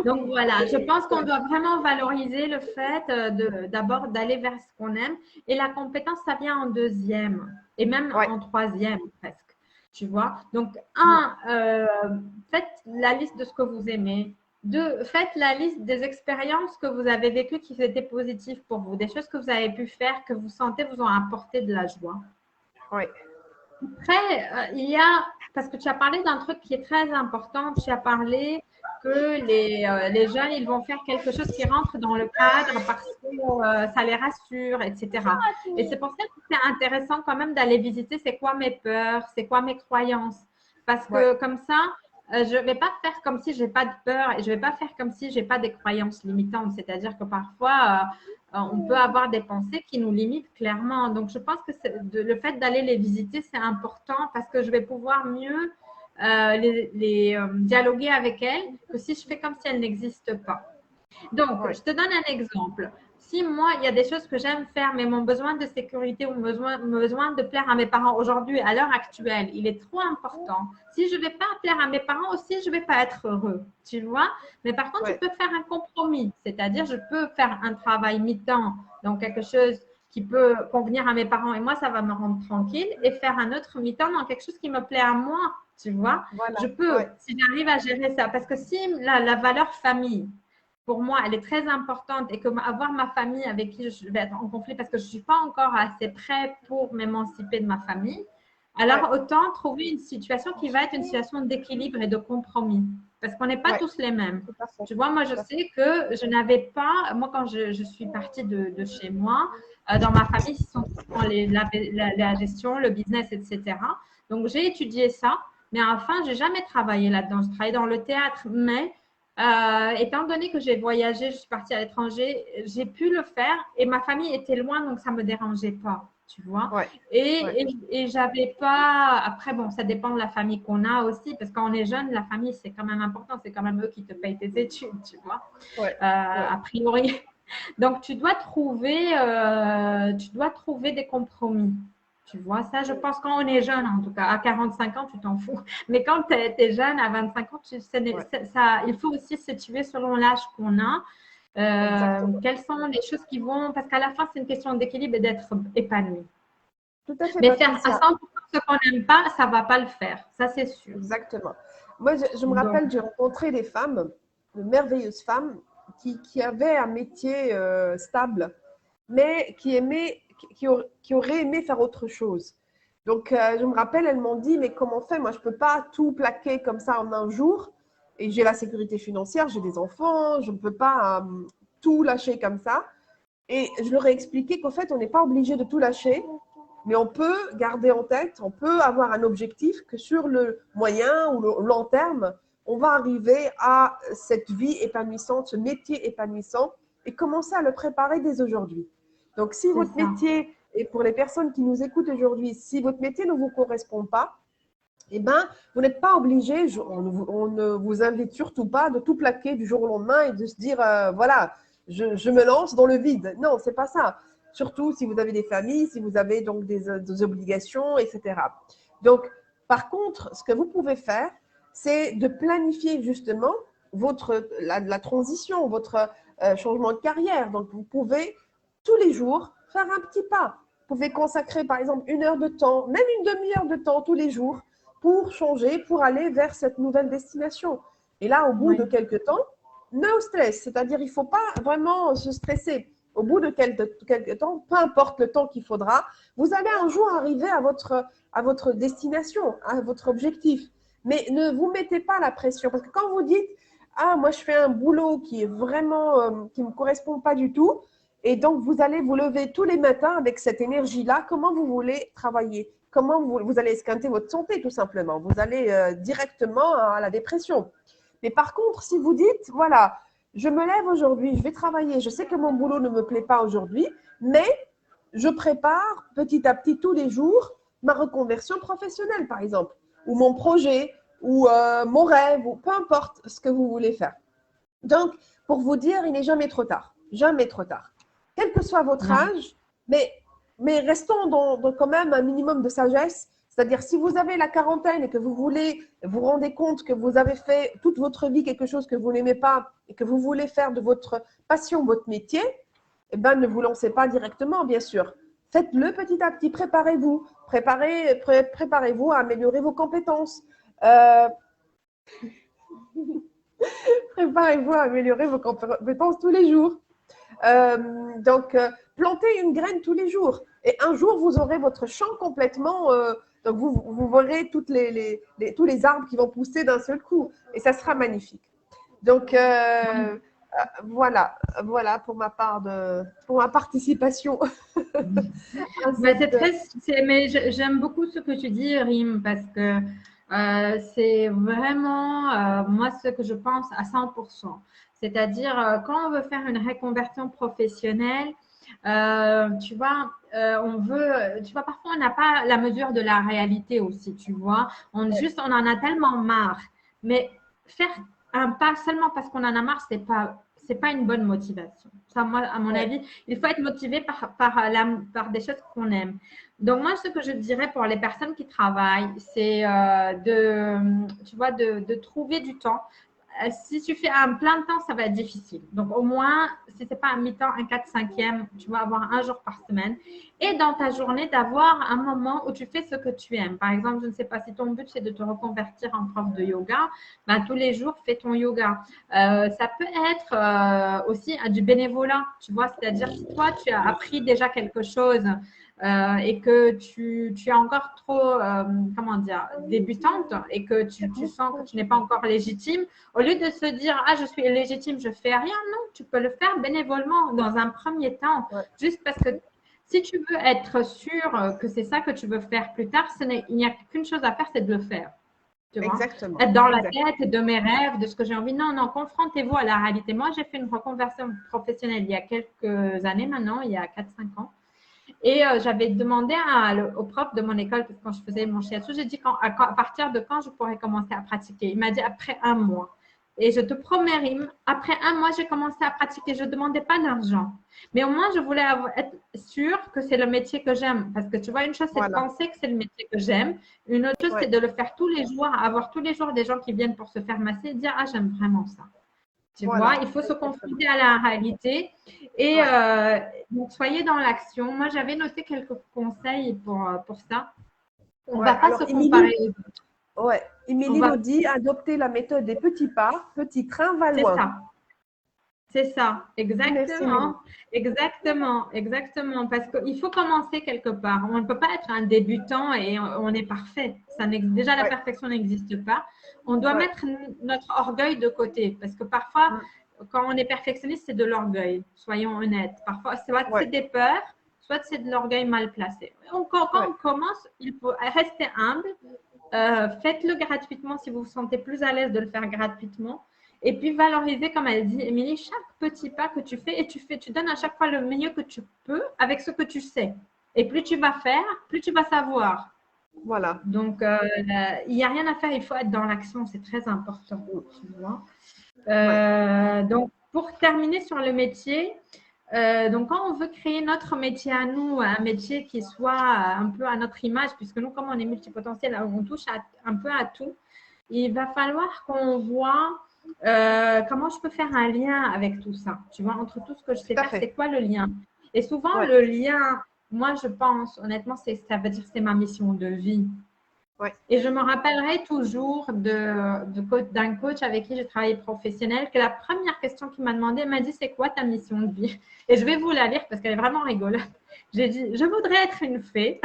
Donc voilà, je pense qu'on doit vraiment valoriser le fait d'abord d'aller vers ce qu'on aime. Et la compétence, ça vient en deuxième et même en troisième presque. Tu vois? Donc, faites la liste de ce que vous aimez. Deux, faites la liste des expériences que vous avez vécues qui étaient positives pour vous, des choses que vous avez pu faire, que vous sentez vous ont apporté de la joie. Oui. Après, il y a, parce que tu as parlé d'un truc qui est très important, tu as parlé que les jeunes, ils vont faire quelque chose qui rentre dans le cadre parce que ça les rassure, etc. Et c'est pour ça que c'est intéressant quand même d'aller visiter c'est quoi mes peurs, c'est quoi mes croyances. Parce que comme ça, je ne vais pas faire comme si je n'ai pas de peur et je ne vais pas faire comme si je n'ai pas des croyances limitantes. C'est-à-dire que parfois, on peut avoir des pensées qui nous limitent clairement. Donc, je pense que le fait d'aller les visiter, c'est important parce que je vais pouvoir mieux dialoguer avec elles que si je fais comme si elles n'existent pas. Donc, Ouais, je te donne un exemple. Si moi, il y a des choses que j'aime faire, mais mon besoin de sécurité ou mon besoin de plaire à mes parents aujourd'hui, à l'heure actuelle, il est trop important. Si je ne vais pas plaire à mes parents aussi, je ne vais pas être heureux, tu vois. Mais par contre, je ouais, peux faire un compromis, c'est-à-dire je peux faire un travail mi-temps, donc quelque chose qui peut convenir à mes parents et moi, ça va me rendre tranquille, et faire un autre mi-temps dans quelque chose qui me plaît à moi, tu vois. Je voilà, peux, ouais, si j'arrive à gérer ça, parce que si la valeur famille, pour moi, elle est très importante et que avoir ma famille avec qui je vais être en conflit parce que je ne suis pas encore assez prêt pour m'émanciper de ma famille, ouais, alors autant trouver une situation qui va être une situation d'équilibre et de compromis parce qu'on n'est pas ouais, tous les mêmes. tout à fait, Tu vois, moi, je tout à fait. sais que je n'avais pas, moi, quand je suis partie de chez moi, dans ma famille, ils sont dans la gestion, le business, etc. Donc, j'ai étudié ça, mais enfin, je n'ai jamais travaillé là-dedans. Je travaillais dans le théâtre, mais étant donné que j'ai voyagé, je suis partie à l'étranger, j'ai pu le faire et ma famille était loin, donc ça ne me dérangeait pas, tu vois. Ouais, ouais, Et j'avais pas. Après, bon, ça dépend de la famille qu'on a aussi, parce qu'on est jeune, la famille, c'est quand même important, c'est quand même eux qui te payent tes études, tu vois, ouais, ouais. a priori. Donc, tu dois trouver des compromis. Tu vois, ça, je pense quand on est jeune, en tout cas, à 45 ans, tu t'en fous. Mais quand tu es, jeune, à 25 ans, Ouais, il faut aussi se situer selon l'âge qu'on a. exactement. Quelles sont les choses qui vont… Parce qu'à la fin, c'est une question d'équilibre et d'être épanoui. Tout à fait, Mais faire à Patricia. 100% ce qu'on n'aime pas, ça ne va pas le faire. Ça, c'est sûr. Exactement. Moi, je me Donc, rappelle, j'ai rencontré des femmes, de merveilleuses femmes, qui avaient un métier stable, mais qui auraient aimé faire autre chose. Donc, je me rappelle, elles m'ont dit, mais comment on fait? Moi, je ne peux pas tout plaquer comme ça en un jour. Et j'ai la sécurité financière, j'ai des enfants, je ne peux pas tout lâcher comme ça. Et je leur ai expliqué qu'en fait, on n'est pas obligé de tout lâcher, mais on peut garder en tête, on peut avoir un objectif que sur le moyen ou le long terme, on va arriver à cette vie épanouissante, ce métier épanouissant et commencer à le préparer dès aujourd'hui. Donc, si c'est votre ça. métier, et pour les personnes qui nous écoutent aujourd'hui, si votre métier ne vous correspond pas, eh ben, vous n'êtes pas obligé, on ne vous invite surtout pas de tout plaquer du jour au lendemain et de se dire, voilà, je me lance dans le vide. Non, c'est pas ça. Surtout si vous avez des familles, si vous avez donc des obligations, etc. Donc, par contre, ce que vous pouvez faire, c'est de planifier justement la transition, votre changement de carrière. Donc, vous pouvez tous les jours faire un petit pas. Vous pouvez consacrer par exemple 1 heure de temps, même une demi-heure de temps tous les jours pour changer, pour aller vers cette nouvelle destination. Et là, au bout de Oui, quelques temps, no stress, c'est-à-dire il ne faut pas vraiment se stresser. Au bout de quelques temps, peu importe le temps qu'il faudra, vous allez un jour arriver à votre destination, à votre objectif. Mais ne vous mettez pas la pression, parce que quand vous dites, ah, moi je fais un boulot qui est vraiment, qui ne me correspond pas du tout, et donc vous allez vous lever tous les matins avec cette énergie-là, comment vous voulez travailler? Comment vous allez esquinter votre santé, tout simplement. Vous allez directement à la dépression. Mais par contre, si vous dites, voilà, je me lève aujourd'hui, je vais travailler, je sais que mon boulot ne me plaît pas aujourd'hui, mais je prépare petit à petit tous les jours ma reconversion professionnelle, par exemple, ou mon projet, ou mon rêve, ou peu importe ce que vous voulez faire. Donc, pour vous dire, il n'est jamais trop tard. Jamais trop tard. Quel que soit votre non. âge, mais restons dans quand même un minimum de sagesse. C'est-à-dire, si vous avez la quarantaine et que vous voulez vous rendez compte que vous avez fait toute votre vie quelque chose que vous n'aimez pas et que vous voulez faire de votre passion votre métier, eh ben, ne vous lancez pas directement, bien sûr. Faites-le petit à petit. Préparez-vous. Préparez-vous à améliorer vos compétences. Euh, Préparez-vous à améliorer vos compétences tous les jours. Donc, plantez une graine tous les jours. Et un jour, vous aurez votre champ complètement. Donc, vous verrez tous les arbres qui vont pousser d'un seul coup. Et ça sera magnifique. Donc, voilà pour ma part pour ma participation à Ben, cette. mais j'aime beaucoup ce que tu dis, Rim, parce que c'est vraiment moi ce que je pense à 100%. C'est-à-dire, quand on veut faire une reconversion professionnelle, tu vois, parfois on n'a pas la mesure de la réalité aussi, tu vois. Juste, on en a tellement marre. Mais faire un pas seulement parce qu'on en a marre, c'est pas une bonne motivation. Ça, moi, à mon avis, il faut être motivé par des choses qu'on aime. Donc, moi, ce que je dirais pour les personnes qui travaillent, c'est tu vois, de trouver du temps. Si tu fais un plein de temps, ça va être difficile. Donc, au moins, si ce n'est pas un mi-temps, un 4/5e, tu vas avoir un jour par semaine. Et dans ta journée, d'avoir un moment où tu fais ce que tu aimes. Par exemple, je ne sais pas si ton but, c'est de te reconvertir en prof de yoga. Ben, tous les jours, fais ton yoga. Ça peut être aussi du bénévolat, tu vois. C'est-à-dire, si toi, tu as appris déjà quelque chose et que tu es encore trop, comment dire, débutante et que tu sens que tu n'es pas encore légitime, au lieu de se dire, ah, je suis légitime, je fais rien, non, tu peux le faire bénévolement dans un premier temps, juste parce que si tu veux être sûr que c'est ça que tu veux faire plus tard, il n'y a qu'une chose à faire, c'est de le faire. Tu vois? Exactement. Être dans la tête de mes rêves, de ce que j'ai envie. Non, non, confrontez-vous à la réalité. Moi, j'ai fait une reconversion professionnelle il y a quelques années maintenant, il y a 4-5 ans. Et j'avais demandé au prof de mon école, parce que quand je faisais mon shiatsu, j'ai dit à partir de quand je pourrais commencer à pratiquer. Il m'a dit après 1 mois. Et je te promets, Rim, après 1 mois, j'ai commencé à pratiquer. Je ne demandais pas d'argent. Mais au moins, je voulais être sûre que c'est le métier que j'aime. Parce que tu vois, une chose, c'est de penser que c'est le métier que j'aime. Une autre chose, c'est de le faire tous les jours, avoir tous les jours des gens qui viennent pour se faire masser et dire, ah, j'aime vraiment ça. Tu vois, il faut se confronter à la réalité et donc soyez dans l'action. Moi, j'avais noté quelques conseils pour ça. On ne va pas se comparer aux autres. Ouais, Émilie nous dit adopter la méthode des petits pas, petit train va loin. C'est ça, exactement. Exactement, exactement. Parce qu'il faut commencer quelque part. On ne peut pas être un débutant et on est parfait. Déjà, la perfection n'existe pas. On doit mettre notre orgueil de côté. Parce que parfois, quand on est perfectionniste, c'est de l'orgueil. Soyons honnêtes. Parfois, soit c'est des peurs, soit c'est de l'orgueil mal placé. Quand on commence, il faut rester humble. Faites-le gratuitement si vous vous sentez plus à l'aise de le faire gratuitement. Et puis valoriser, comme elle dit, Émilie, chaque petit pas que tu fais et tu donnes à chaque fois le mieux que tu peux avec ce que tu sais. Et plus tu vas faire, plus tu vas savoir. Voilà. Donc, il n'y a rien à faire, il faut être dans l'action, c'est très important. Tu vois. Donc, pour terminer sur le métier, donc quand on veut créer notre métier à nous, un métier qui soit un peu à notre image, puisque nous, comme on est multipotentiel, on touche un peu à tout, il va falloir qu'on voit comment je peux faire un lien avec tout ça. Tu vois, entre tout ce que je sais faire, c'est quoi le lien? Et souvent, le lien, moi, je pense, honnêtement, ça veut dire que c'est ma mission de vie. Et je me rappellerai toujours d'un coach avec qui j'ai travaillé professionnel, que la première question qu'il m'a demandé, elle m'a dit, c'est quoi ta mission de vie? Et je vais vous la lire parce qu'elle est vraiment rigolote. J'ai dit, je voudrais être une fée.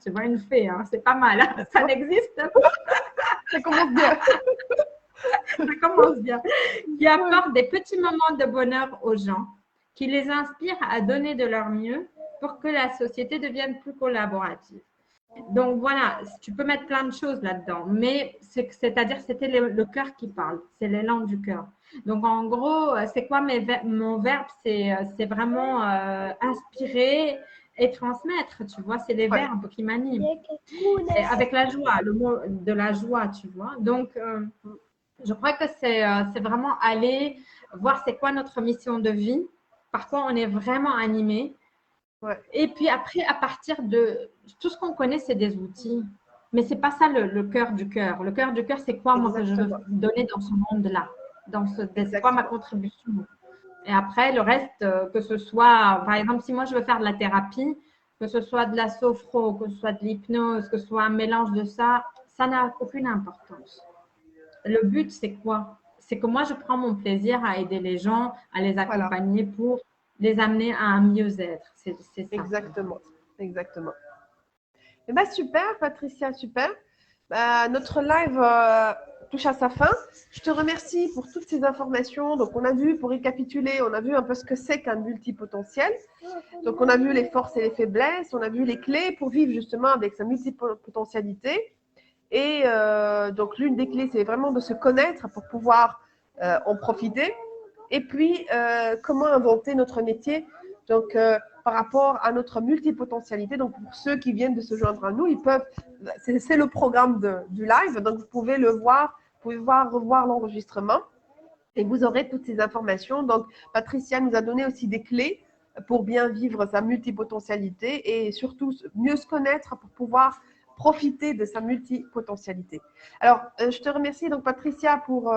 Tu vois, une fée, hein, c'est pas mal, hein, ça n'existe pas. Ça commence bien. Ça commence bien. Qui apporte des petits moments de bonheur aux gens, qui les inspire à donner de leur mieux pour que la société devienne plus collaborative. Donc voilà, tu peux mettre plein de choses là-dedans, mais c'est-à-dire c'était le cœur qui parle, c'est l'élan du cœur. Donc en gros, c'est quoi mon verbe? C'est vraiment inspirer et transmettre, tu vois, c'est les verbes qui m'animent. Avec la joie, le mot de la joie, tu vois. Donc, je crois que c'est vraiment aller voir c'est quoi notre mission de vie, par quoi on est vraiment animé. Et puis après, à partir de tout ce qu'on connaît, c'est des outils. Mais ce n'est pas ça le cœur du cœur. Le cœur du cœur, c'est quoi moi que je veux donner dans ce monde-là? C'est quoi ma contribution? Et après, le reste, que ce soit, par exemple, si moi je veux faire de la thérapie, que ce soit de la sophro, que ce soit de l'hypnose, que ce soit un mélange de ça, ça n'a aucune importance. Le but, c'est quoi? C'est que moi, je prends mon plaisir à aider les gens, à les accompagner pour les amener à un mieux-être. C'est ça. Exactement. Exactement. Eh bien, super, Patricia, super. Notre live touche à sa fin. Je te remercie pour toutes ces informations. Donc, on a vu, pour récapituler, on a vu un peu ce que c'est qu'un multipotentiel. Donc, on a vu les forces et les faiblesses. On a vu les clés pour vivre justement avec sa multipotentialité. Et donc, l'une des clés, c'est vraiment de se connaître pour pouvoir en profiter. Et puis, comment inventer notre métier donc, par rapport à notre multipotentialité. Donc, pour ceux qui viennent de se joindre à nous, ils peuvent, c'est le programme du live, donc vous pouvez le voir, vous pouvez revoir l'enregistrement. Et vous aurez toutes ces informations. Donc, Patricia nous a donné aussi des clés pour bien vivre sa multipotentialité et surtout mieux se connaître pour pouvoir profiter de sa multipotentialité. Alors, je te remercie donc Patricia pour